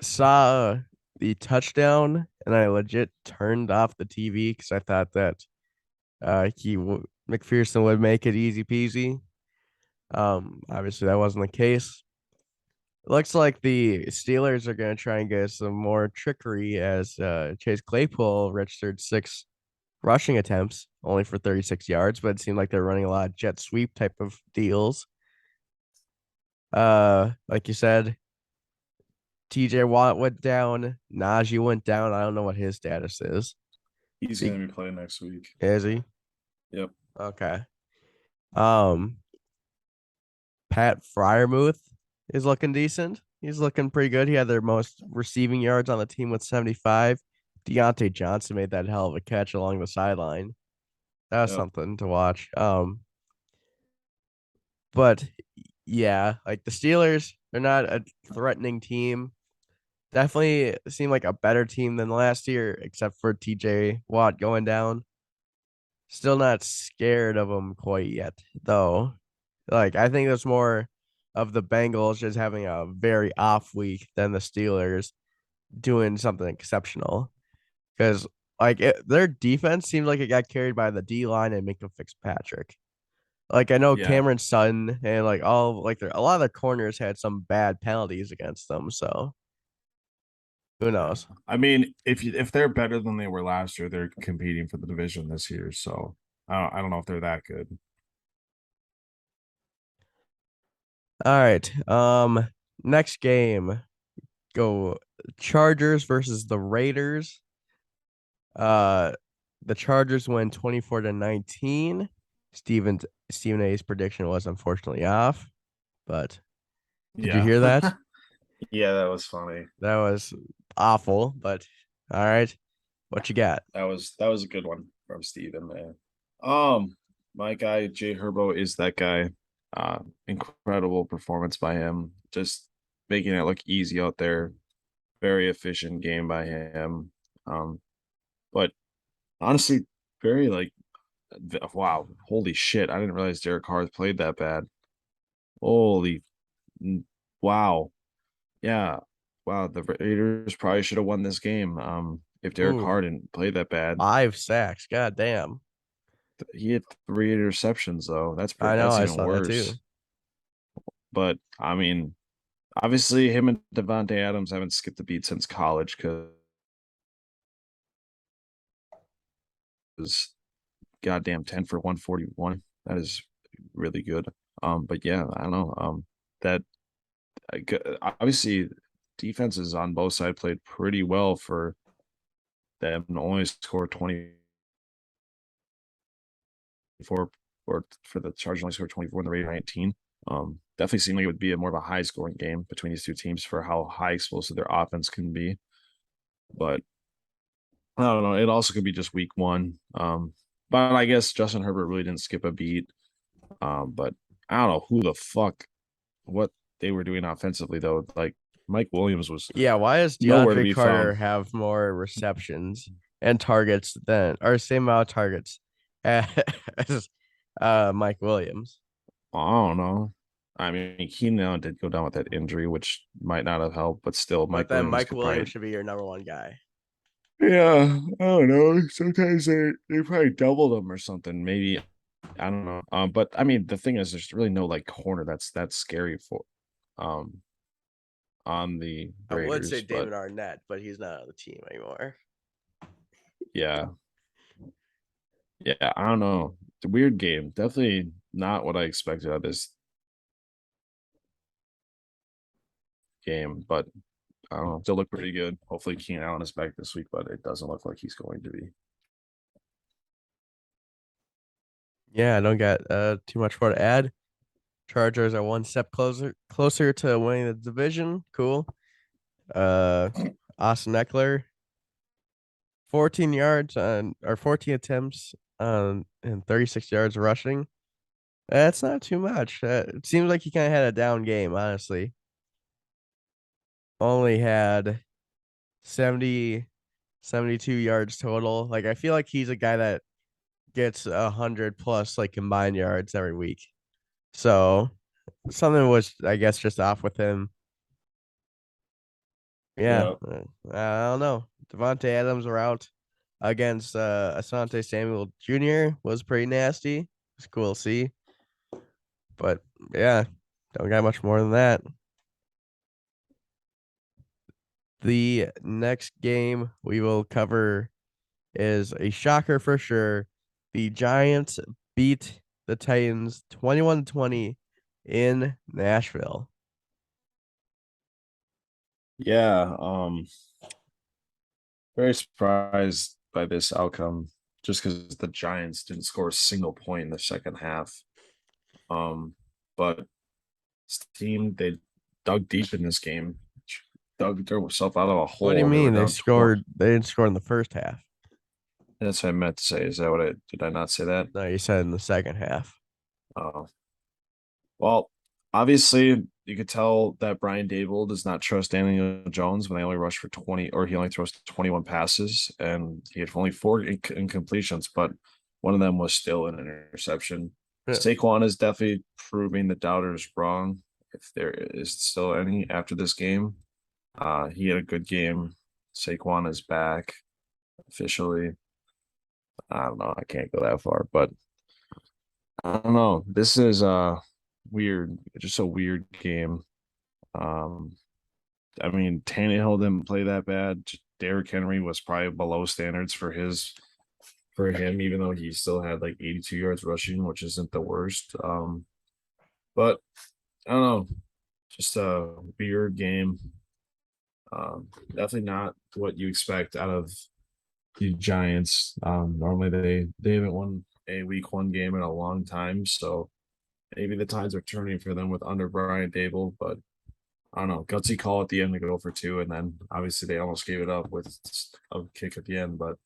saw the touchdown and I legit turned off the TV because I thought that McPherson would make it easy peasy. Obviously that wasn't the case. It looks like the Steelers are going to try and get some more trickery as Chase Claypool registered 6 rushing attempts, only for 36 yards, but it seemed like they're running a lot of jet sweep type of deals. Like you said, TJ Watt went down, Najee went down. I don't know what his status is. He's going to be playing next week. Is he? Yep. Okay. Um, Pat Fryermuth is looking decent. He's looking pretty good. He had their most receiving yards on the team with 75. Deontay Johnson made that hell of a catch along the sideline. That was Yep. something to watch. But yeah, like the Steelers, they're not a threatening team. Definitely seem like a better team than last year, except for TJ Watt going down. Still not scared of them quite yet, though. Like I think it's more of the Bengals just having a very off week than the Steelers doing something exceptional. Because their defense seems like it got carried by the D line and Minka Fitzpatrick. Like I know Yeah. Cameron Sutton and like all like a lot of the corners had some bad penalties against them. So who Yeah. knows? I mean, if they're better than they were last year, they're competing for the division this year. So I don't know if they're that good. All right. Next game, go Chargers versus the Raiders. Uh, the Chargers win 24-19. Stephen Stephen A's prediction was unfortunately off, but did you Yeah. hear that? Yeah, that was funny. That was awful, but all right. What you got? That was a good one from Steven there. Um, my guy Jay Herbo is that guy. Incredible performance by him. Just making it look easy out there. Very efficient game by him. But honestly, very like wow, holy shit! I didn't realize Derek Carr played that bad. Holy, wow, yeah, wow. The Raiders probably should have won this game. If Derek Ooh, Carr didn't play that bad. 5 sacks. God damn. He had 3 interceptions though. I know. That's I even saw that worse. too. But I mean, obviously, him and Devontae Adams haven't skipped a beat since college because goddamn 10 for 141. That is really good. But yeah, I don't know. That obviously defenses on both sides played pretty well for them and only scored 24 or for the Chargers only scored 24 in the Raiders 19. Definitely seemed like it would be a more of a high scoring game between these two teams for how high explosive their offense can be. But I don't know. It also could be just week one. But I guess Justin Herbert really didn't skip a beat. But I don't know who the fuck what they were doing offensively though. Like Mike Williams was Yeah, why does nowhere to DeAndre be Carter found. have more receptions and targets than or same amount of targets as Mike Williams? I don't know. I mean, Keenan Allen did go down with that injury, which might not have helped, but still, But Mike then Williams Mike could Williams probably. should be your number one guy. Yeah, I don't know. Sometimes they probably doubled him or something. Maybe I don't know. But I mean, the thing is, there's really no like corner that's scary for um on the I would say Raiders. But David Arnett, but he's not on the team anymore. yeah, yeah, I don't know. It's a weird game. Definitely not what I expected out of this game, but I don't know. Still look pretty good. Hopefully, Keenan Allen is back this week, but it doesn't look like he's going to be. Yeah, I don't got too much more to add. Chargers are one step closer to winning the division. Cool. Uh, Austin Eckler, 14 yards on or 14 attempts and 36 yards rushing. That's not too much. It seems like he kind of had a down game, honestly. Only had 70, 72 yards total. Like I feel like he's a guy that gets 100 plus like combined yards every week. So something was, I guess, just off with him. Yeah, Yeah. I don't know. Devontae Adams were out against Asante Samuel Jr. was pretty nasty. It's cool to see, but yeah, don't got much more than that. The next game we will cover is a shocker for sure. The Giants beat the Titans 21-20 in Nashville. Yeah. Very surprised by this outcome just because the Giants didn't score a single point in the second half. But this team, they dug deep in this game, dug themselves out of a What do you hole. They were mean they down 20. scored? They didn't score in the first half. That's what I meant to say. Is that what I did? I not say that? No, you said in the second half. Oh, well, obviously you could tell that Brian Dable does not trust Daniel Jones when they only rush for 20, or he only throws 21 passes, and he had only four incompletions, but one of them was still an interception. Yeah. Saquon is definitely proving the doubters wrong, if there is still any after this game. He had a good game. Saquon is back officially. I don't know. I can't go that far, but I don't know. This is weird. Just a weird game. Um, I mean, Tannehill didn't play that bad. Derrick Henry was probably below standards for him, even though he still had like 82 yards rushing, which isn't the worst. But I don't know. Just a weird game. Definitely not what you expect out of the Giants. Normally they haven't won a week one game in a long time, so maybe the tides are turning for them with under Brian Dable, but I don't know. Gutsy call at the end to go for two, and then obviously they almost gave it up with a kick at the end, but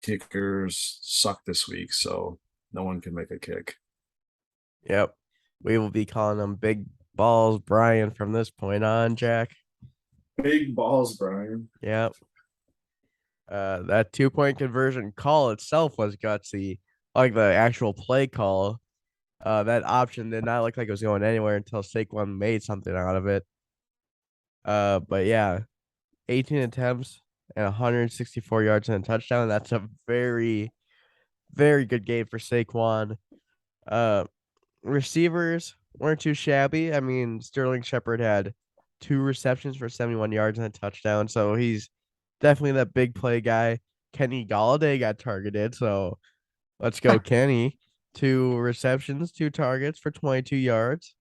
kickers suck this week, so no one can make a kick. Yep. We will be calling them Big Balls Brian from this point on, Jack. Big balls, Brian. Yep. That 2 point conversion call itself was gutsy. Like the actual play call. That option did not look like it was going anywhere until Saquon made something out of it. But yeah, 18 attempts and 164 yards and a touchdown. That's a very, very good game for Saquon. Uh, Receivers weren't too shabby. I mean, Sterling Shepard had 2 receptions for 71 yards and a touchdown, so he's definitely that big play guy. Kenny Galladay got targeted, so let's go, Kenny. 2 receptions, 2 targets for 22 yards.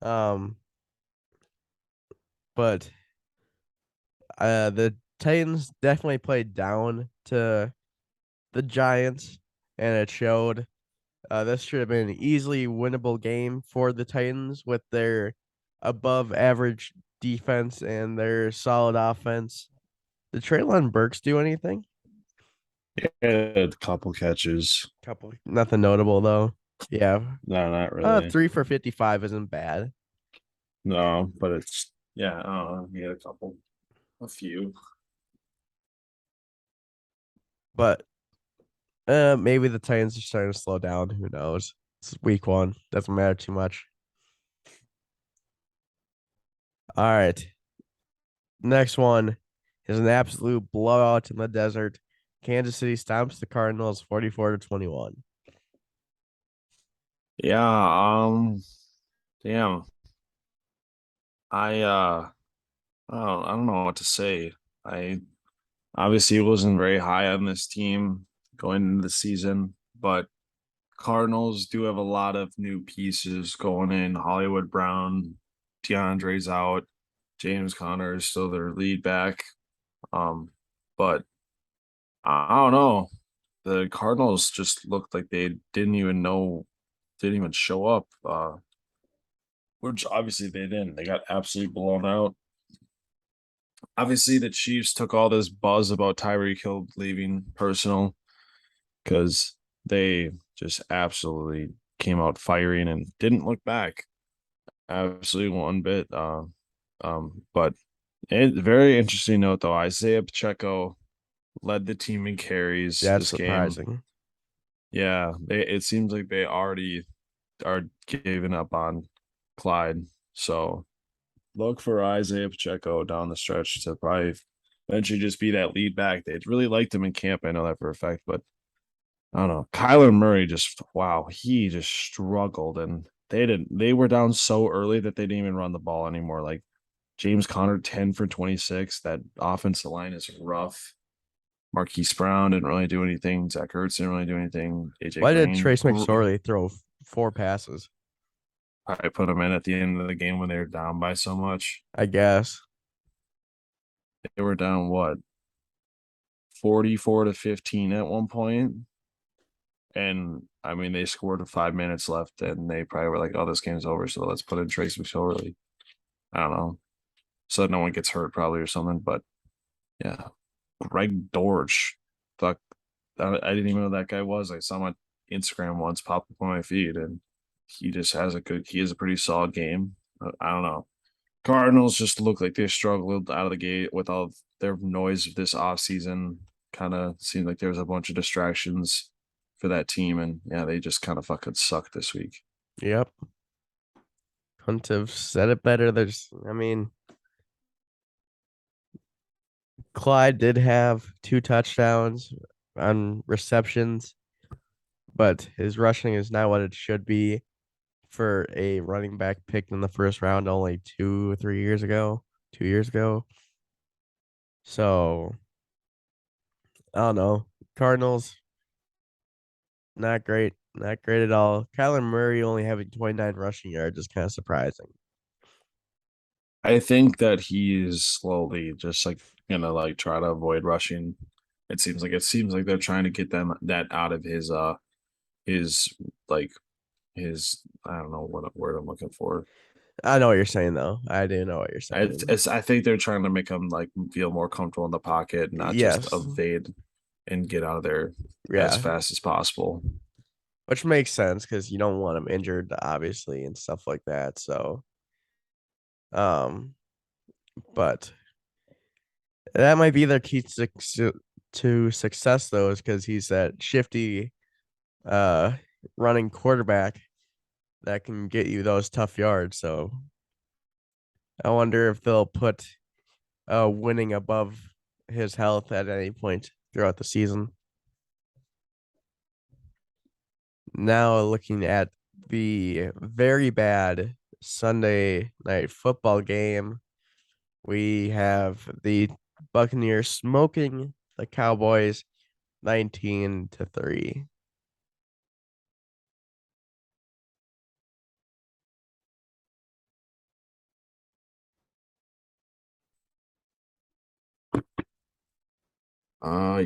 Um, but the Titans definitely played down to the Giants, and it showed. This should have been an easily winnable game for the Titans with their above average defense and their solid offense. Did Traylon Burks do anything? Yeah, a couple catches. Couple, nothing notable though. Yeah. No, not really. 3 for 55 isn't bad. No, but it's yeah. I don't know. He had a few. But maybe the Titans are starting to slow down. Who knows? It's week one. Doesn't matter too much. All right. Next one is an absolute blowout in the desert. Kansas City stomps the Cardinals 44-21. Yeah. Damn. I don't know what to say. I obviously wasn't very high on this team going into the season, but Cardinals do have a lot of new pieces going in. Hollywood Brown, DeAndre's out, James Conner is still their lead back. But I don't know. The Cardinals just looked like they didn't even show up. Which obviously they didn't. They got absolutely blown out. Obviously, the Chiefs took all this buzz about Tyreek Hill leaving personal because they just absolutely came out firing and didn't look back. Absolutely one bit. But very interesting note though. Isaiah Pacheco led the team in carries That's this game. surprising. Yeah, it seems like they already are giving up on Clyde. So look for Isaiah Pacheco down the stretch to probably eventually just be that lead back. They really liked him in camp. I know that for a fact, but I don't know. Kyler Murray just wow, he just struggled and they were down so early that they didn't even run the ball anymore. Like James Conner 10 for 26. That offensive line is rough. Marquise Brown didn't really do anything. Zach Ertz didn't really do anything. AJ Why did Green Trace McSorley throw 4 passes? I put him in at the end of the game when they were down by so much. I guess. They were down what 44-15 at one point, And I mean, they scored with 5 minutes left, and they probably were like, "Oh, this game's over, so let's put in Trace McSorley." I don't know, so that no one gets hurt probably or something. But yeah, Greg Dortch, fuck, I didn't even know that guy was. I saw him on Instagram once pop up on my feed, and he just has he has a pretty solid game. I don't know. Cardinals just look like they struggled out of the gate with all their noise this offseason. Kind of seemed like there was a bunch of distractions for that team, and yeah, they just kind of fucking suck this week. Yep. Couldn't have said it better. I mean, Clyde did have 2 touchdowns on receptions, but his rushing is not what it should be for a running back picked in the first round only 2 or 3 years ago, 2 years ago. So I don't know. Cardinals, not great. Not great at all. Kyler Murray only having 29 rushing yards is kind of surprising. I think that he is slowly just like gonna like try to avoid rushing. It seems like they're trying to get them that out of his like his I don't know what word I'm looking for. I know what you're saying, though. I do know what you're saying. I think they're trying to make him like feel more comfortable in the pocket, not just Yes. evade and get out of there as Yeah. fast as possible. Which makes sense because you don't want him injured, obviously, and stuff like that. So, um, but that might be their key to success, though, is because he's that shifty, uh, running quarterback that can get you those tough yards. So, I wonder if they'll put winning above his health at any point throughout the season. Now, looking at the very bad Sunday night football game, we have the Buccaneers smoking the Cowboys 19-3.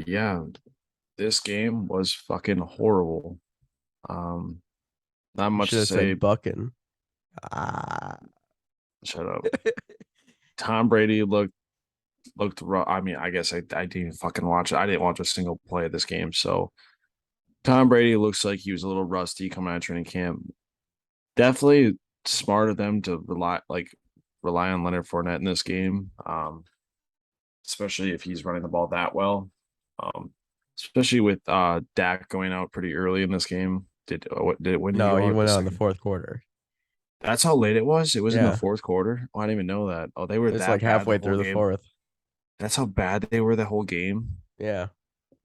Yeah, this game was fucking horrible. Um, not You much should to have say. said Bucking. Ah, Shut up. Tom Brady looked rough. I mean, I guess I didn't even fucking watch it. I didn't watch a single play of this game. So Tom Brady looks like he was a little rusty coming out of training camp. Definitely smart of them to rely on Leonard Fournette in this game. Especially if he's running the ball that well. Um, especially with Dak going out pretty early in this game. When did he no, go he out the went out in the second? fourth quarter. That's how late it was. It was in the Yeah, fourth quarter. Oh, I didn't even know that. Oh, they were it's like that bad the halfway whole through the game. fourth. That's how bad they were the whole game. Yeah,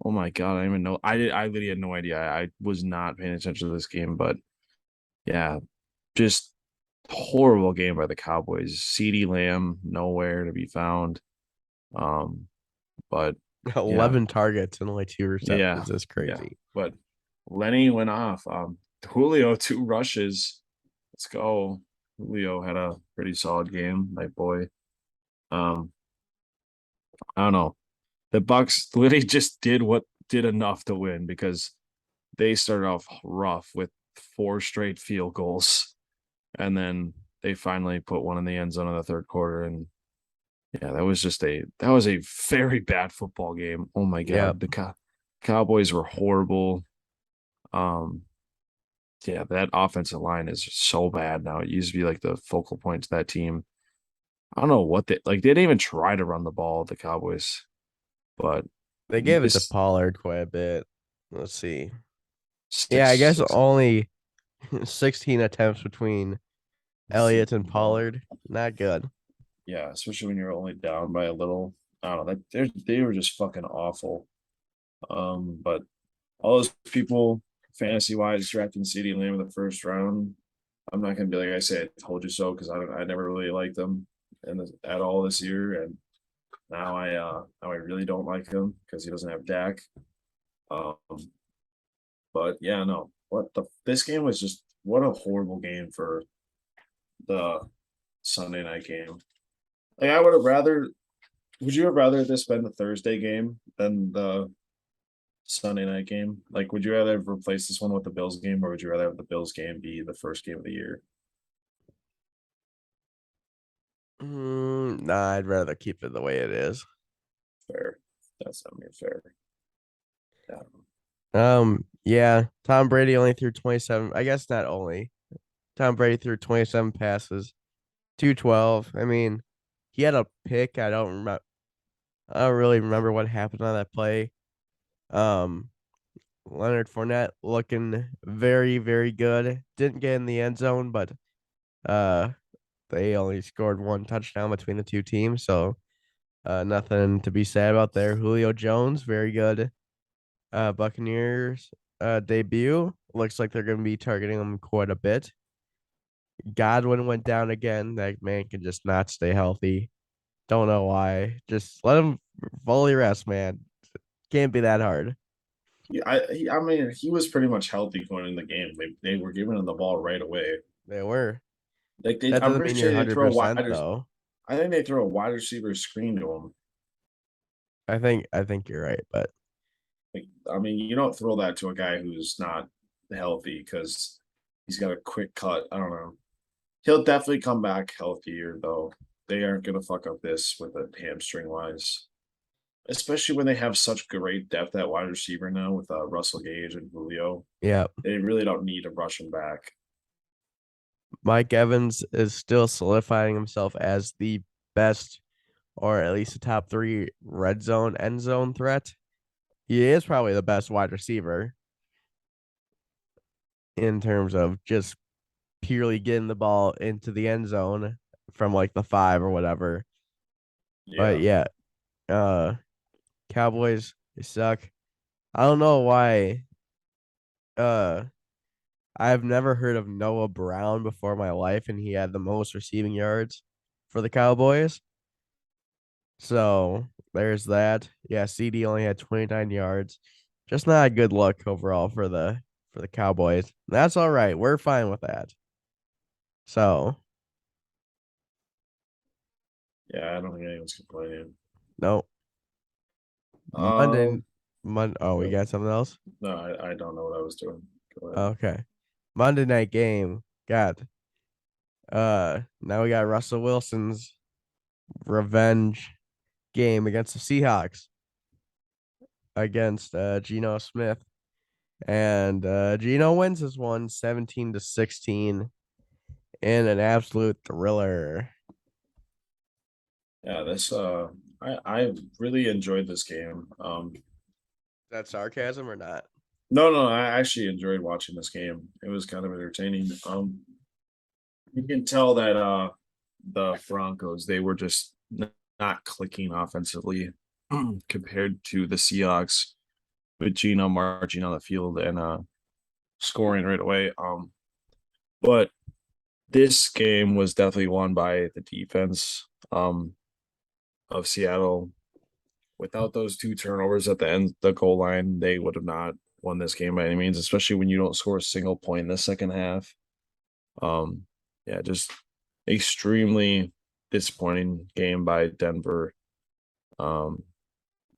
Oh my god, I didn't even know. I literally had no idea. I was not paying attention to this game, but yeah, just horrible game by the Cowboys. CeeDee Lamb nowhere to be found. Um, but yeah, 11 targets and only 2 receptions. yeah, That's yeah. crazy. But Lenny went off. Julio 2 rushes. Let's go. Julio had a pretty solid game, my boy. Um, I don't know. The Bucks literally just did enough to win because they started off rough with 4 straight field goals, and then they finally put one in the end zone in the third quarter. And yeah, that was a very bad football game. Oh my Yeah, god, the Cowboys were horrible. Um, yeah, that offensive line is so bad now. It used to be like the focal point to that team. I don't know what they like. They didn't even try to run the ball, the Cowboys, but they gave it to this Pollard quite a bit. Let's see. Yeah, I six guess six. only 16 attempts between Elliott and Pollard. Not good. Yeah, especially when you're only down by a little. I don't know. They were just fucking awful. But all those people fantasy wise drafting CD Lamb in the first round, I'm not gonna be like I say I told you so because I never really liked them at all this year, and now I really don't like him because he doesn't have Dak. Um, but yeah, no, this game was just what a horrible game for the Sunday night game. Like I would have rather. Would you have rather this been the Thursday game than the Sunday night game? Like, would you rather replace this one with the Bills game, or would you rather have the Bills game be the first game of the year? Nah, I'd rather keep it the way it is. Fair. That's I mean fair. Yeah. Yeah, Tom Brady only threw 27. I guess not only. Tom Brady threw 27 passes, 212. I mean, he had a pick. I don't really remember what happened on that play. Um, Leonard Fournette looking very, very good. Didn't get in the end zone, but uh, they only scored one touchdown between the two teams, so nothing to be sad about there. Julio Jones, very good. Buccaneers debut. Looks like they're going to be targeting him quite a bit. Godwin went down again. That man can just not stay healthy. Don't know why. Just let him fully rest, man. Can't be that hard. Yeah, I mean, he was pretty much healthy going in the game. They were giving him the ball right away. They were. Like That I'm doesn't pretty mean you're sure they throw a wide. 100% though. I think they throw a wide receiver screen to him. I think you're right, but Like, I mean, you don't throw that to a guy who's not healthy because he's got a quick cut. I don't know. He'll definitely come back healthier though. They aren't gonna fuck up this with a hamstring wise, especially when they have such great depth at wide receiver now with Russell Gage and Julio. yeah. They really don't need to rush him back. Mike Evans is still solidifying himself as the best or at least a top 3 red zone end zone threat. He is probably the best wide receiver in terms of just purely getting the ball into the end zone from like the 5 or whatever. But Yeah, yeah, uh Cowboys they suck. I don't know why uh I've never heard of Noah Brown before in my life and he had the most receiving yards for the Cowboys. So there's that. Yeah, CD only had 29 yards. Just not a good look overall for the Cowboys. That's all right. We're fine with that. So yeah. I don't think anyone's complaining. no Monday Um, Oh, we no, got something else? I don't know what I was doing. Go ahead. Okay. Monday night game. Got now we got Russell Wilson's revenge game against the Seahawks against Geno Smith. And Geno wins this one 17-16 in an absolute thriller. Yeah, this I really enjoyed this game. Is that sarcasm or not? No, I actually enjoyed watching this game. It was kind of entertaining. You can tell that the Broncos they were just not clicking offensively compared to the Seahawks with Geno marching on the field and scoring right away. But this game was definitely won by the defense of Seattle. Without those two turnovers at the end, the goal line, they would have not won this game by any means, especially when you don't score a single point in the second half. Um, yeah, just extremely disappointing game by Denver. Um,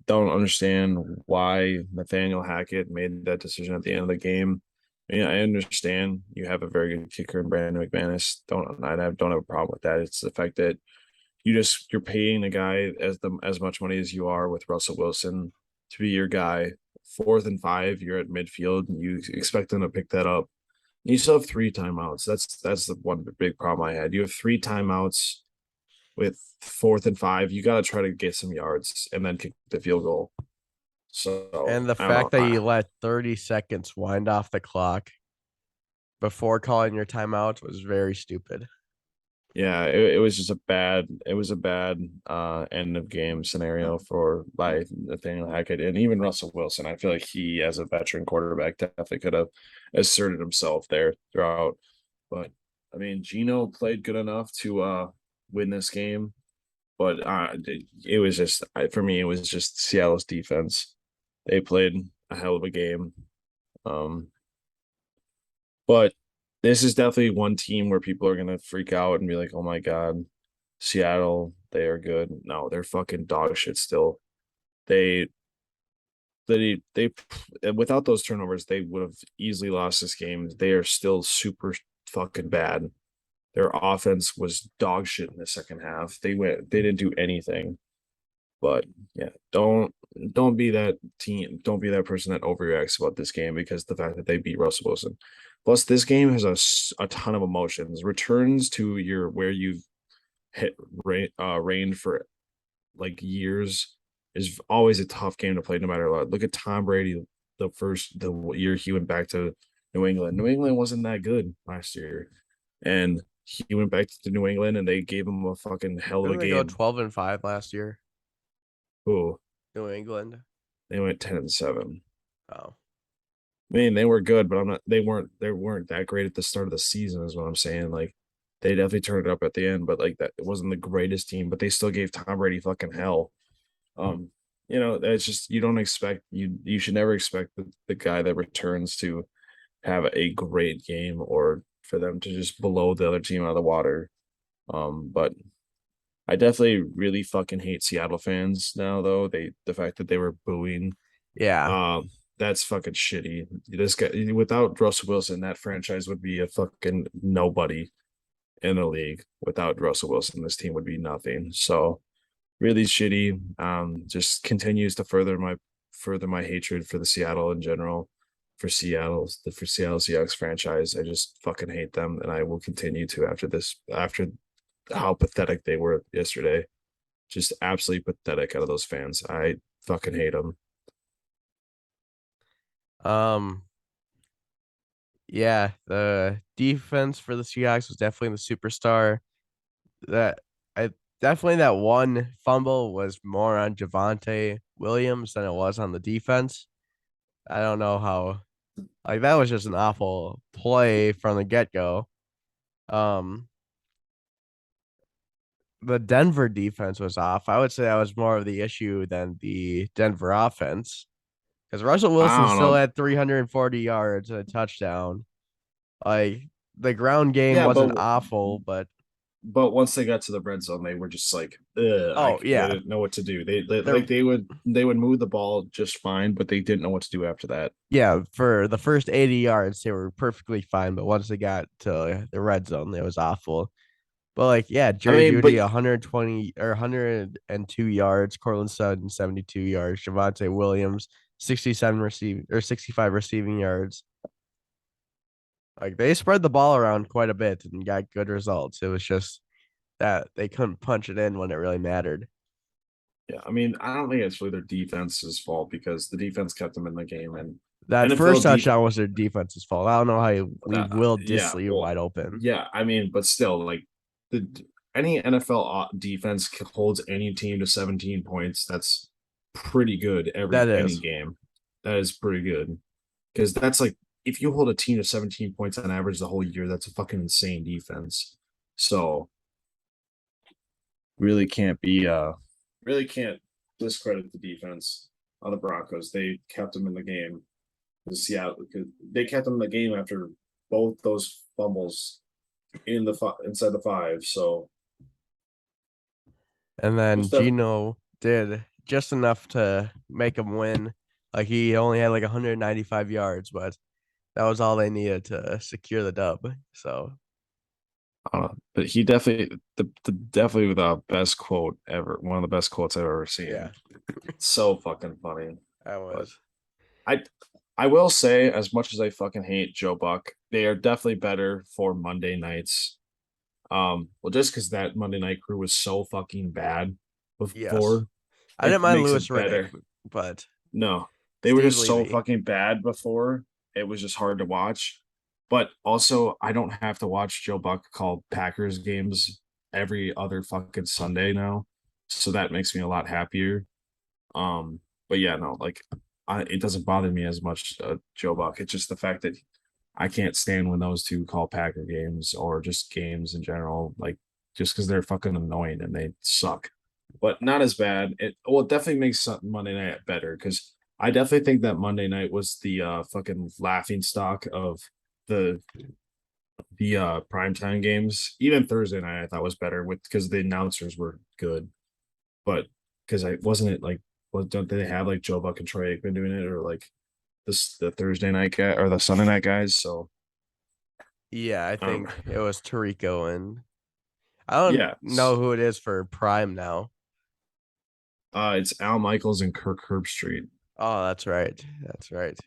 don't understand why Nathaniel Hackett made that decision at the end of the game. I mean, I understand you have a very good kicker in Brandon McManus. Don't have a problem with that. It's the fact that you're paying a guy as much money as you are with Russell Wilson to be your guy. 4th and 5, you're at midfield, and you expect them to pick that up. You still have 3 timeouts. That's the one big problem I had. You have 3 timeouts with 4th and 5. You got to try to get some yards and then kick the field goal. So And the I don't fact know. that you let 30 seconds wind off the clock before calling your timeout was very stupid. Yeah, it was just a bad end of game scenario for by Nathaniel Hackett and even Russell Wilson. I feel like he, as a veteran quarterback, definitely could have asserted himself there throughout. But I mean, Gino played good enough to win this game, but it was just for me, it was just Seattle's defense. They played a hell of a game. Um, but this is definitely one team where people are gonna freak out and be like, "Oh my god, Seattle, they are good." No, they're fucking dog shit still. They they without those turnovers, they would have easily lost this game. They are still super fucking bad. Their offense was dog shit in the second half. They didn't do anything. But yeah, don't be that team. Don't be that person that overreacts about this game because the fact that they beat Russell Wilson. Plus, this game has a ton of emotions. Returns to your where you've hit reigned for like years is always a tough game to play no matter what. Look at Tom Brady the year he went back to New England. New England wasn't that good last year. And he went back to New England and they gave him a fucking hell of a Didn't they go game. 12-5 last year? Oh, New England. they went 10-7. Oh, I mean, they were good, but I'm not. They weren't that great at the start of the season, is what I'm saying. Like, they definitely turned it up at the end, but like that, it wasn't the greatest team. But they still gave Tom Brady fucking hell. Um, it's just you don't expect you should never expect the guy that returns to have a great game or for them to just blow the other team out of the water. But I definitely really fucking hate Seattle fans now, though. The fact that they were booing yeah. that's fucking shitty. This guy without Russell Wilson, that franchise would be a fucking nobody in the league. Without Russell Wilson, this team would be nothing. So really shitty. Just continues to further my hatred for the Seattle in general, for Seattle Seahawks franchise. I just fucking hate them, and I will continue to after how pathetic they were yesterday. Just absolutely pathetic out of those fans. I fucking hate them. Um, yeah, the defense for the Seahawks was definitely the superstar. That I definitely that one fumble was more on Javante Williams than it was on the defense. I don't know how like that was just an awful play from the get-go. Um, the Denver defense was off. I would say that was more of the issue than the Denver offense. Because Russell I Wilson don't still know. had 340 yards and a touchdown. Like the ground game Yeah, wasn't but awful, but but once they got to the red zone, they were just like, oh they yeah, didn't know what to do. They they're like they would move the ball just fine, but they didn't know what to do after that. yeah, for the first 80 yards, they were perfectly fine. But once they got to the red zone, it was awful. But like, yeah, I Jerry mean, but Judy, 120 or 102 yards, Cortland Sutton, 72 yards, Javante Williams, 67 receiving or 65 receiving yards. Like they spread the ball around quite a bit and got good results. It was just that they couldn't punch it in when it really mattered. yeah, I mean, I don't think it's really their defense's fault because the defense kept them in the game and That first NFL defense. touchdown was their defense's fault. I don't know how you leave Will Yeah, Disley well, wide open. yeah. I mean, but still, like the any NFL defense holds any team to 17 points. That's pretty good That any is. game. That is pretty good because that's like if you hold a team to 17 points on average the whole year, that's a fucking insane defense. So really can't be really can't discredit the defense on the Broncos. They kept them in the game. Seattle because they kept them in the game after both those fumbles inside the five. So And then just that Gino did just enough to make him win. Like he only had like 195 yards, but that was all they needed to secure the dub. So but he definitely the definitely the best quote ever. One of the best quotes I've ever yeah, seen. It's so fucking funny. that But was. I I will say, as much as I fucking hate Joe Buck, they are definitely better for Monday nights. Well, just because that Monday night crew was so fucking bad Yes. before, I didn't it mind makes Lewis it Riddick, better. but No, they were Steve just so Levy. fucking bad before. It was just hard to watch. But also, I don't have to watch Joe Buck call Packers games every other fucking Sunday now. So that makes me a lot happier. Um, but yeah, no, like it doesn't bother me as much, Joe Buck. It's just the fact that I can't stand when those two call Packer games or just games in general, like just because they're fucking annoying and they suck. But not as bad. It definitely makes Monday night better because I definitely think that Monday night was the fucking laughing stock of the primetime games. Even Thursday night I thought was better with because the announcers were good. But because I wasn't it like don't they have like Joe Buck and Troy Aikman doing it, or like the Thursday night guy or the Sunday night guys? So Yeah, I um, think it was Tarico, and I don't yeah, know who it is for Prime now. it's Al Michaels and Kirk Herbstreit. Oh, that's right. That's right.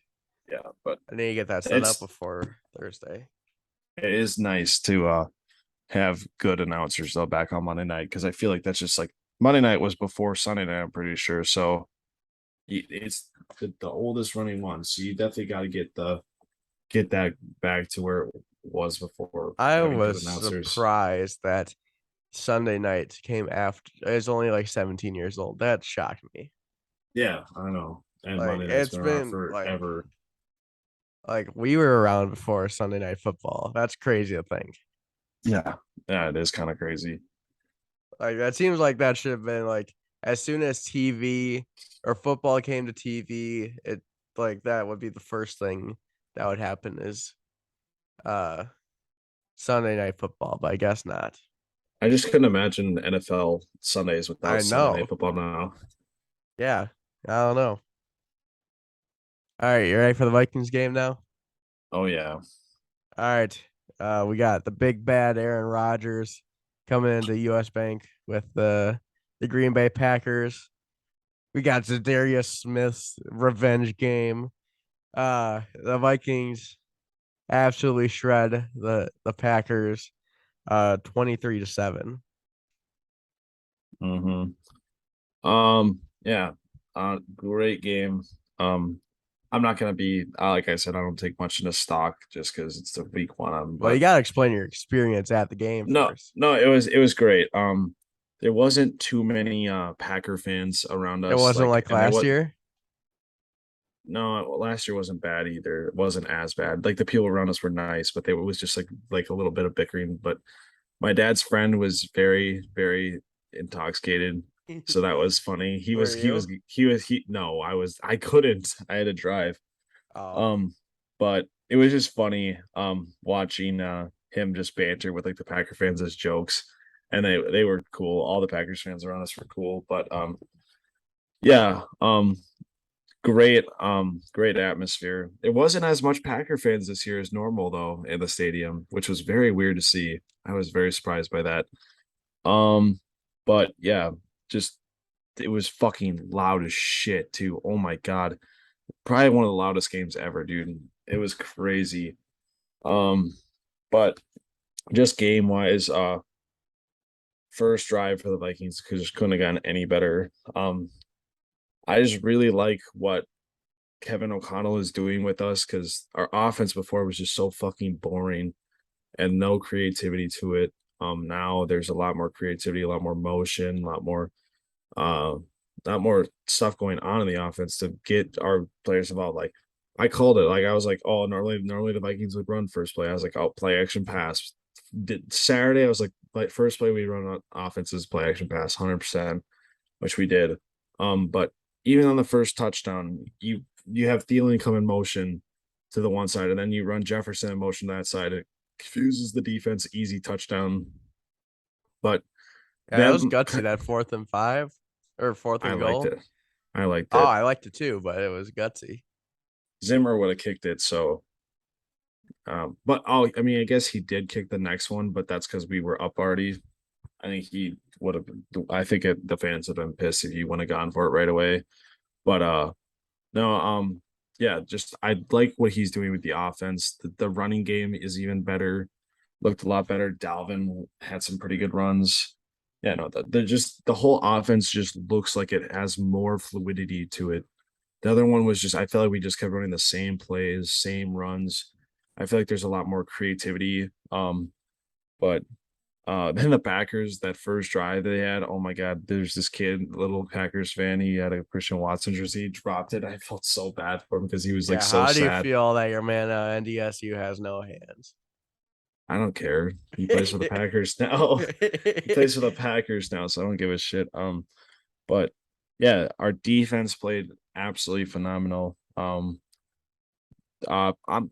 Yeah, but I need to get that set up it's before Thursday. it is nice to have good announcers though back on Monday night, because I feel like that's just like Monday night was before Sunday night, I'm pretty sure. So it's the oldest running one, so you definitely got to get that back to where it was before, I having good was announcers. surprised that Sunday night came after. It's only like 17 years old. That shocked me. Yeah, I know. And Like Monday night's it's been around been forever. like we were around before Sunday night football. That's crazy to think. Yeah, yeah, it is kind of crazy. Like that seems like that should have been like as soon as TV or football came to TV, it like that would be the first thing that would happen is uh Sunday night football, but I guess not. I just couldn't imagine NFL Sundays I without Sunday night know. football now. Yeah. I don't know. All right, you ready for the Vikings game now? Oh yeah. All right. We got the big bad Aaron Rodgers coming into US Bank with the Green Bay Packers. We got Zadarius Smith's revenge game. The Vikings absolutely shred the Packers 23-7. Yeah. Great game. I'm not gonna be like I said, I don't take much into stock just because it's the week one. Well, you But got to explain your experience at the game no, first. no, it was great. There wasn't too many Packer fans around It us, wasn't like, like and there last was year. no, last year wasn't bad either. It wasn't as bad. Like the people around us were nice, but it was just like a little bit of bickering. But my dad's friend was very, very intoxicated. So that was funny. Were you? No, I couldn't. I had to drive. Oh, Um, but it was just funny watching him just banter with like the Packer fans as jokes. And they were cool. All the Packers fans around us were cool. But yeah, great atmosphere. It wasn't as much Packer fans this year as normal though in the stadium, which was very weird to see. I was very surprised by that. Um, but yeah, just it was fucking loud as shit too. Oh my god. Probably one of the loudest games ever, dude. It was crazy. Um, but just game wise, first drive for the Vikings because just couldn't have gotten any better. I just really like what Kevin O'Connell is doing with us because our offense before was just so fucking boring and no creativity to it. Now there's a lot more creativity, a lot more motion, a uh lot more stuff going on in the offense to get our players involved. Like I called it, like I was like, oh, normally the Vikings would run first play. I was like, oh, play action pass. Saturday, I was like first play we run on offenses play action pass, 100%, which we did. But even on the first touchdown, you have Thielen come in motion to the one side, and then you run Jefferson in motion to that side. It confuses the defense, easy touchdown. But yeah, it was them, gutsy that 4th and 5 or fourth I and liked goal. it. I liked Oh, it. I liked it too, but it was gutsy. Zimmer would have kicked it, so but I mean, I guess he did kick the next one, but that's because we were up already. I think he would have. I think the fans would have been pissed if he wouldn't have gone for it right away. But no, yeah, just I like what he's doing with the offense. The running game is even better. Looked a lot better. Dalvin had some pretty good runs. Yeah, no, the whole offense just looks like it has more fluidity to it. The other one was just I feel like we just kept running the same plays, same runs. I feel like there's a lot more creativity. But then the Packers, that first drive they had, oh my god, there's this kid, little Packers fan. He had a Christian Watson jersey, he dropped it. I felt so bad for him because he was like Yeah, so how do you sad. feel that your man NDSU has no hands? I don't care. He plays for the Packers now. He plays for the Packers now, so I don't give a shit. But yeah, our defense played absolutely phenomenal. I'm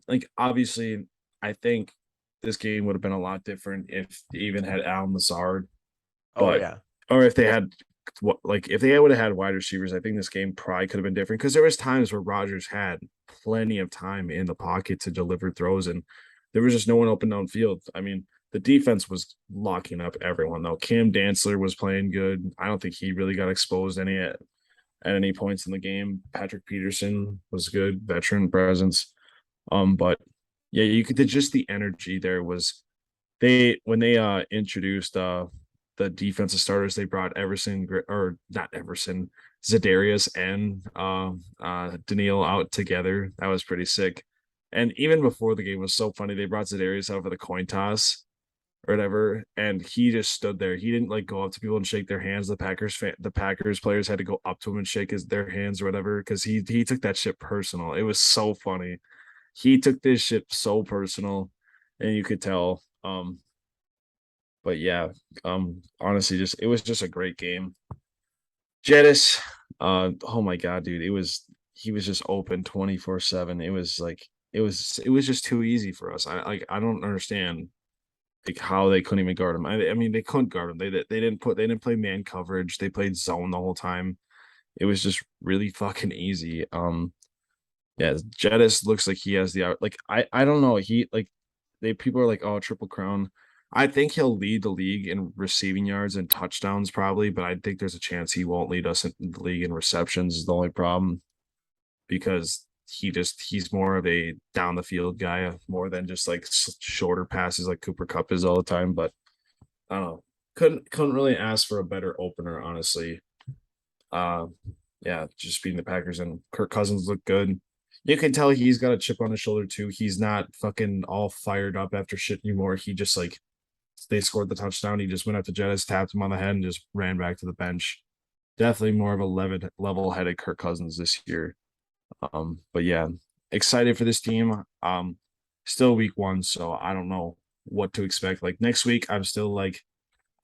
like obviously, I think this game would have been a lot different if they even had Al Lazard, Oh but yeah. or if they had what like if they would have had wide receivers, I think this game probably could have been different because there was times where Rodgers had plenty of time in the pocket to deliver throws, and there was just no one open downfield. I mean, the defense was locking up everyone though. Cam Dantzler was playing good. I don't think he really got exposed at any points in the game. Patrick Peterson was good, veteran presence. But yeah, you could just the energy there was they when they introduced the defensive starters, they brought Everson or not Everson, Zadarius and Daniil out together. That was pretty sick. And even before the game was so funny, they brought Zadarius out for the coin toss or whatever, and he just stood there. He didn't like go up to people and shake their hands. The Packers players had to go up to him and shake their hands or whatever because he took that shit personal. It was so funny. He took this shit so personal, and you could tell. But yeah, honestly, just it was just a great game. Jettis, oh my god, dude, he was just open 24/7. It was like it was just too easy for us. I don't understand like how they couldn't even guard him. I mean, they couldn't guard him. They didn't play man coverage. They played zone the whole time. It was just really fucking easy. Yeah, Jettis looks like he has the out. Like I don't know. He like they people are like, oh, triple crown. I think he'll lead the league in receiving yards and touchdowns probably, but I think there's a chance he won't lead us in the league in receptions is the only problem because he's more of a down the field guy more than just like shorter passes like Cooper Cup is all the time. But I don't know. Couldn't really ask for a better opener, honestly. Uh yeah, just beating the Packers and Kirk Cousins looked good. You can tell he's got a chip on his shoulder too. He's not fucking all fired up after shit anymore. He just like they scored the touchdown. He just went up to Jettis, tapped him on the head, and just ran back to the bench. Definitely more of a level-headed Kirk Cousins this year. But yeah, excited for this team. Still week one, so I don't know what to expect. Like next week, I'm still like,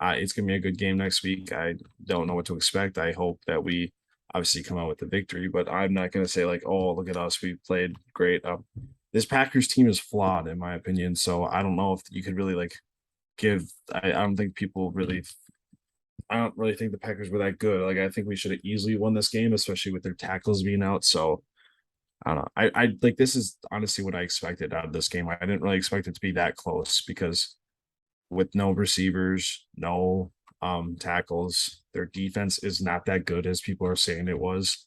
it's gonna be a good game next week. I don't know what to expect. I hope that we obviously come out with the victory, but I'm not gonna say like, oh, look at us, we played great. This Packers team is flawed in my opinion, so I don't know if you could really like give. I don't think people really. I don't really think the Packers were that good. Like I think we should have easily won this game, especially with their tackles being out. So I don't know. I like this is honestly what I expected out of this game. I didn't really expect it to be that close because with no receivers, no tackles, their defense is not that good as people are saying it was.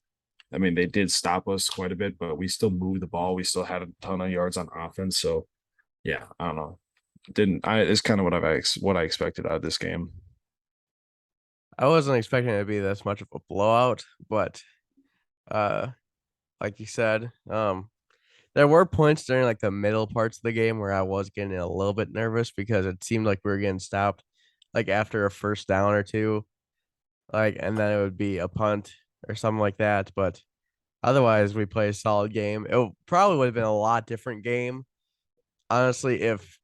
I mean, they did stop us quite a bit, but we still moved the ball. We still had a ton of yards on offense. So yeah, I don't know. Didn't I? It's kind of what I expected out of this game. I wasn't expecting it to be this much of a blowout, but uh, like you said, there were points during like the middle parts of the game where I was getting a little bit nervous because it seemed like we were getting stopped, like after a first down or two, like, and then it would be a punt or something like that. But otherwise, we played a solid game. It probably would have been a lot different game, honestly, if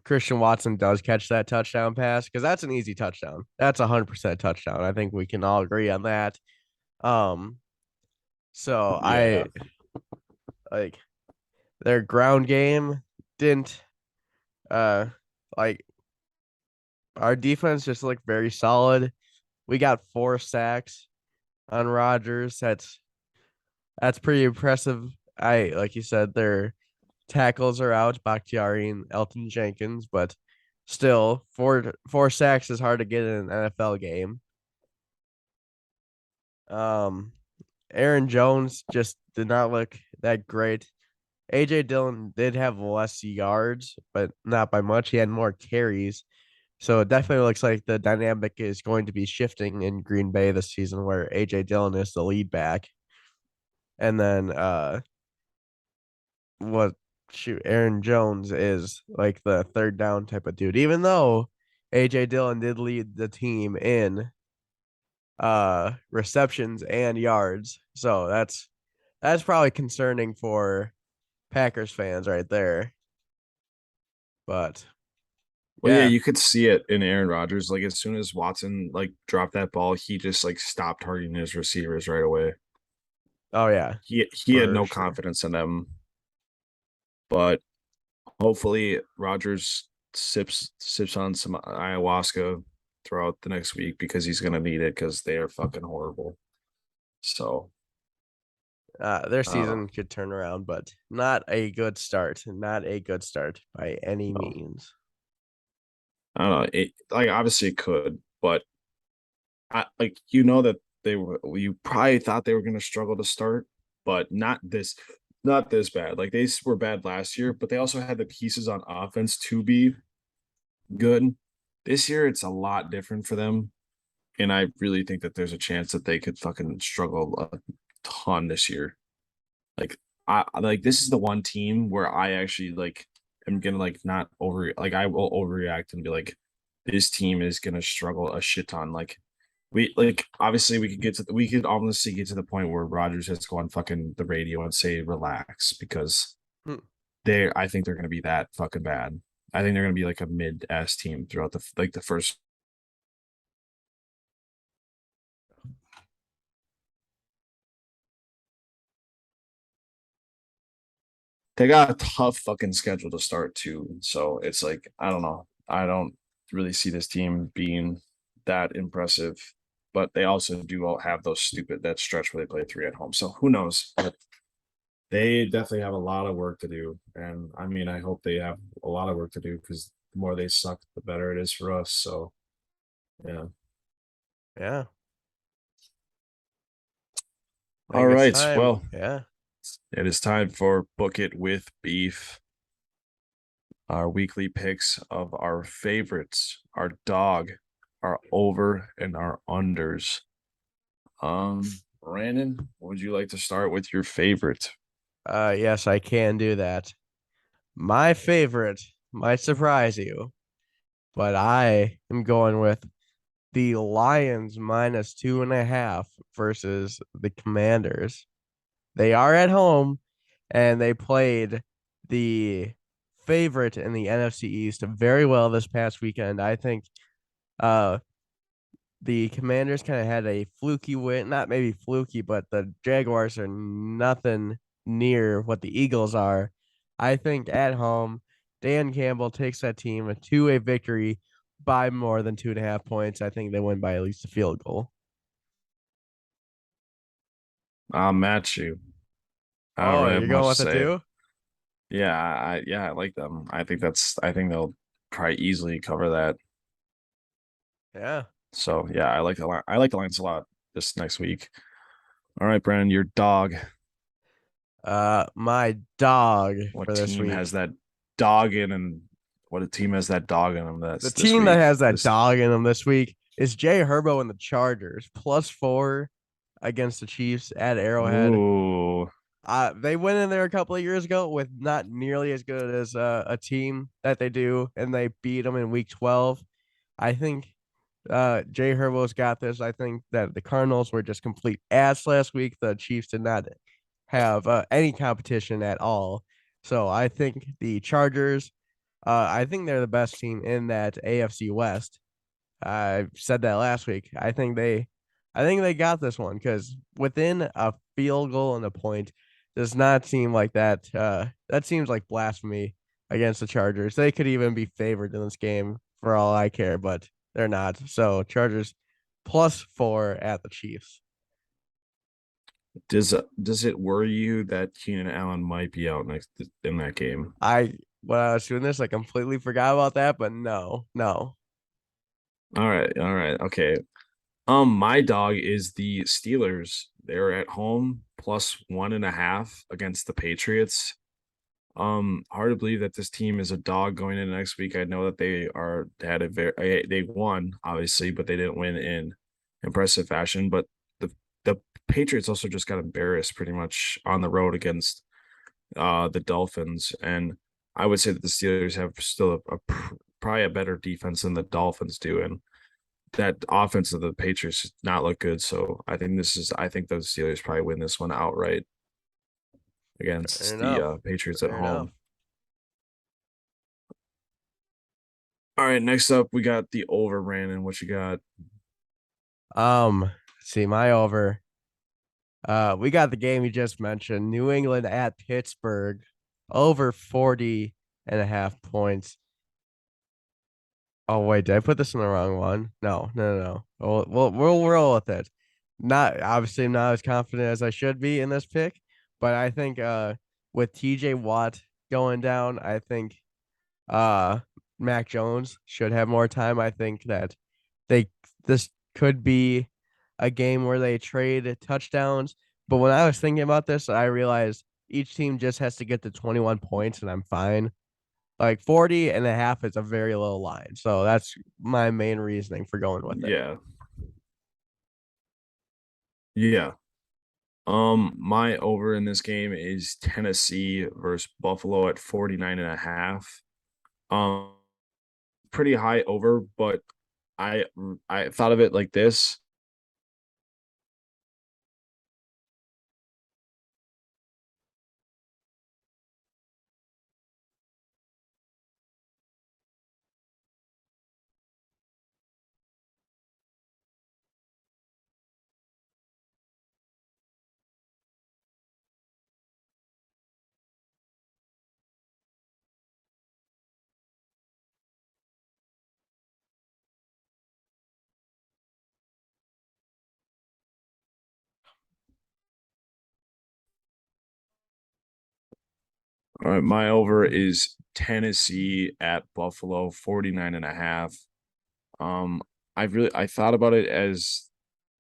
Christian Watson does catch that touchdown pass because that's an easy touchdown. That's 100% touchdown. I think we can all agree on that. Um, so Yeah. I like their ground game didn't uh like our defense just looked very solid. We got 4 sacks on Rodgers. That's pretty impressive. I like you said, their tackles are out, Bakhtiari and Elton Jenkins, but still, four sacks is hard to get in an NFL game. Um, Aaron Jones just did not look that great. AJ Dillon did have less yards, but not by much. He had more carries. So it definitely looks like the dynamic is going to be shifting in Green Bay this season where AJ Dillon is the lead back. And then what shoot, Aaron Jones is like the third down type of dude. Even though AJ Dillon did lead the team in receptions and yards. So that's probably concerning for Packers fans right there. But Well, yeah, yeah. you could see it in Aaron Rodgers. Like as soon as Watson like dropped that ball, he just like stopped targeting his receivers right away. Oh yeah, He had for no sure. confidence in them. But hopefully Rodgers sips on some ayahuasca throughout the next week because he's gonna need it because they are fucking horrible. So Their I don't know. season could turn around, but not a good start. Not a good start by any No. means. I don't know. It like obviously it could, but like that they were. You probably thought they were going to struggle to start, but not this bad. Like were bad last year, but they also had the pieces on offense to be good. This year, it's a lot different for them, and I really think that there's a chance that they could fucking struggle a ton this year. Like like this is the one team where I actually like am gonna like not over like I will overreact and be like, this team is gonna struggle a shit ton. Like we like obviously we could honestly get to the point where Rogers has to go on fucking the radio and say relax because Hmm. I think they're gonna be that fucking bad. I think they're gonna be like a mid ass team throughout the first. They got a tough fucking schedule to start too. So it's like, I don't know. I don't really see this team being that impressive, but they also do all have those stupid that stretch where they play three at home. So who knows? But they definitely have a lot of work to do. And I mean, I hope they have a lot of work to do because the more they suck, the better it is for us. So yeah. Yeah, I All think it's right. time. Well, Yeah. it is time for Book It with Beef. Our weekly picks of our favorites, our dog, our over and our unders. Brandon, would you like to start with your favorite? Yes, I can do that. My favorite might surprise you, but I am going with the Lions minus 2.5 versus the Commanders. They are at home and they played the favorite in the NFC East very well this past weekend. I think uh the Commanders kind of had a fluky win, not maybe fluky, but the Jaguars are nothing near what the Eagles are. I think at home, Dan Campbell takes that team to a victory by more than 2.5 points. I think they win by at least a field goal. I'll match you. I don't Oh, really have you're going much to with it say. too? Yeah, I like them. I think they'll probably easily cover that. Yeah. So yeah, I like the Lions a lot this next week. All right, Brandon, your dog. My dog What for this team has week. that dog in and what a team has that dog in them The that's this team that week? has that This dog in them this week is Jay Herbo and the Chargers, +4 against the Chiefs at Arrowhead. ooh. They went in there a couple of years ago with not nearly as good as a team that they do, and they beat them in week 12. I think Jay Herbo's got this. I think that the Cardinals were just complete ass last week. The Chiefs did not have any competition at all. So I think the Chargers, I think they're the best team in that AFC West. I said that last week. I think they got this one because within a field goal and a point does not seem like that. That seems like blasphemy against the Chargers. They could even be favored in this game for all I care, but they're not. So Chargers +4 at the Chiefs. Does it worry you that Keenan Allen might be out next in that game? I When I was doing this, I completely forgot about that, but no, no. All right, okay. My dog is the Steelers. They're at home +1.5 against the Patriots. Hard to believe that this team is a dog going into next week. I know that they won obviously, but they didn't win in impressive fashion. But the Patriots also just got embarrassed pretty much on the road against the Dolphins, and I would say that the Steelers have still probably a better defense than the Dolphins do, and that offense of the Patriots does not look good. So I think the Steelers probably win this one outright Fair against the enough. Patriots at Fair enough. home. All right, next up we got the over, Brandon. What you got? Let's see my over. We got the game you just mentioned, New England at Pittsburgh, over 40.5 points. Oh wait, did I put this in the wrong one? No, no, no, no. We'll roll with it. Not obviously not as confident as I should be in this pick, but I think with TJ Watt going down, I think uh Mac Jones should have more time. I think that they this could be a game where they trade touchdowns. But when I was thinking about this, I realized each team just has to get to 21 points and I'm fine. Like 40.5 is a very low line. So that's my main reasoning for going with it. Yeah. Yeah. My over in this game is Tennessee versus Buffalo at 49.5. Um, pretty high over, but I I thought of it like this. All right, my over is Tennessee at Buffalo, 49.5. Um, I thought about it as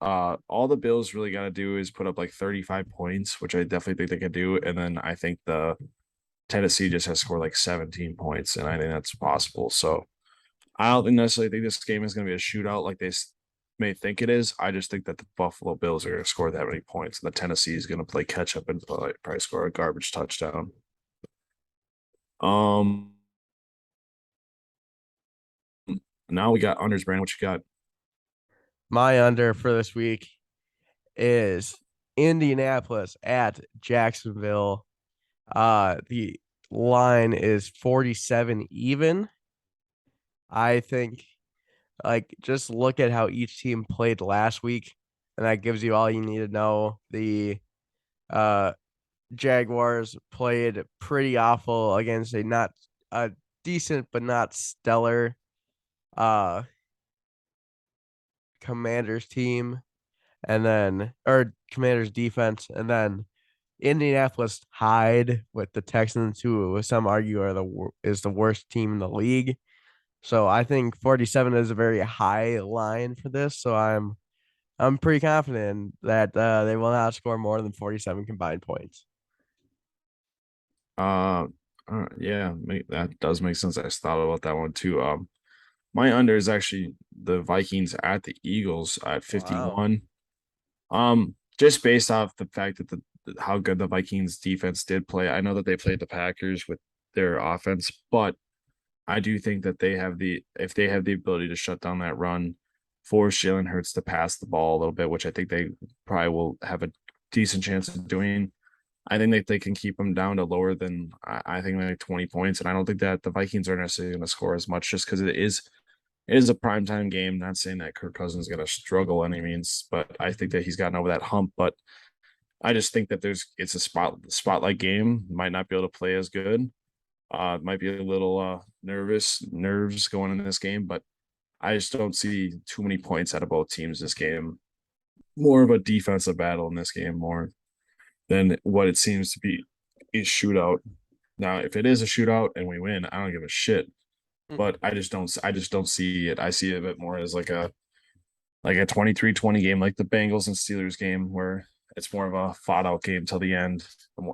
all the Bills really got to do is put up like 35 points, which I definitely think they can do. And then I think the Tennessee just has scored like 17 points, and I think that's possible. So I don't necessarily think this game is going to be a shootout like they may think it is. I just think that the Buffalo Bills are going to score that many points, and the Tennessee is going to play catch up and probably score a garbage touchdown. Um, now we got unders, Brandon. What you got? My under for this week is Indianapolis at Jacksonville. The line is 47 even. I think like just look at how each team played last week, and that gives you all you need to know. The uh Jaguars played pretty awful against a decent but not stellar uh Commanders team, and then or Commanders defense, and then Indianapolis tied with the Texans, who some argue are is the worst team in the league. So I think 47 is a very high line for this. So I'm pretty confident that they will not score more than 47 combined points. Uh, yeah, that does make sense. I just thought about that one too. My under is actually the Vikings at the Eagles at Wow. 51. Just based off the fact that how good the Vikings defense did play. I know that they played the Packers with their offense, but I do think that if they have the ability to shut down that run, force Jalen Hurts to pass the ball a little bit, which I think they probably will have a decent chance of doing. I think that they can keep them down to lower than I think like 20 points. And I don't think that the Vikings are necessarily going to score as much just because it is a primetime game. Not saying that Kirk Cousins is going to struggle any means, but I think that he's gotten over that hump. But I just think that it's a spotlight game. Might not be able to play as good. Might be a little nerves going in this game, but I just don't see too many points out of both teams this game. More of a defensive battle in this game, more than what it seems to be a shootout. Now, if it is a shootout and we win, I don't give a shit. But I just don't see it. I see it a bit more as like a 23-20 game, like the Bengals and Steelers game, where it's more of a fought out game till the end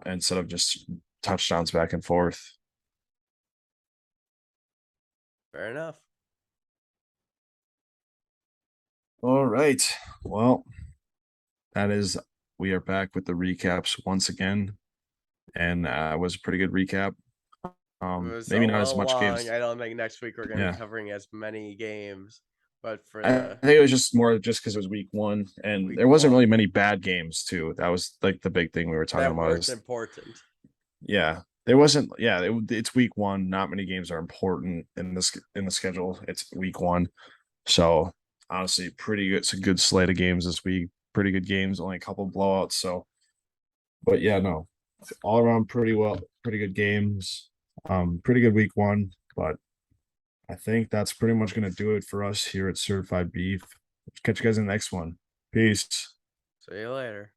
instead of just touchdowns back and forth. Fair enough. All right. Well, that is we are back with the recaps once again. And it was a pretty good recap. It was a Maybe not as little much long. games. I don't think next week we're going to be Yeah. covering as many games, but for I the think it was just more just because it was week one and week there wasn't really one many bad games too. That was like the big thing we were talking that about weren't is important. yeah, there wasn't it's week one. Not many games are important in the schedule. It's week one. So honestly, pretty good. It's a good slate of games this week. Pretty good games, only a couple blowouts. So but yeah, no. All around pretty good games. Pretty good week one, but I think that's pretty much gonna do it for us here at Certified Beef. Catch you guys in the next one. Peace. See you later.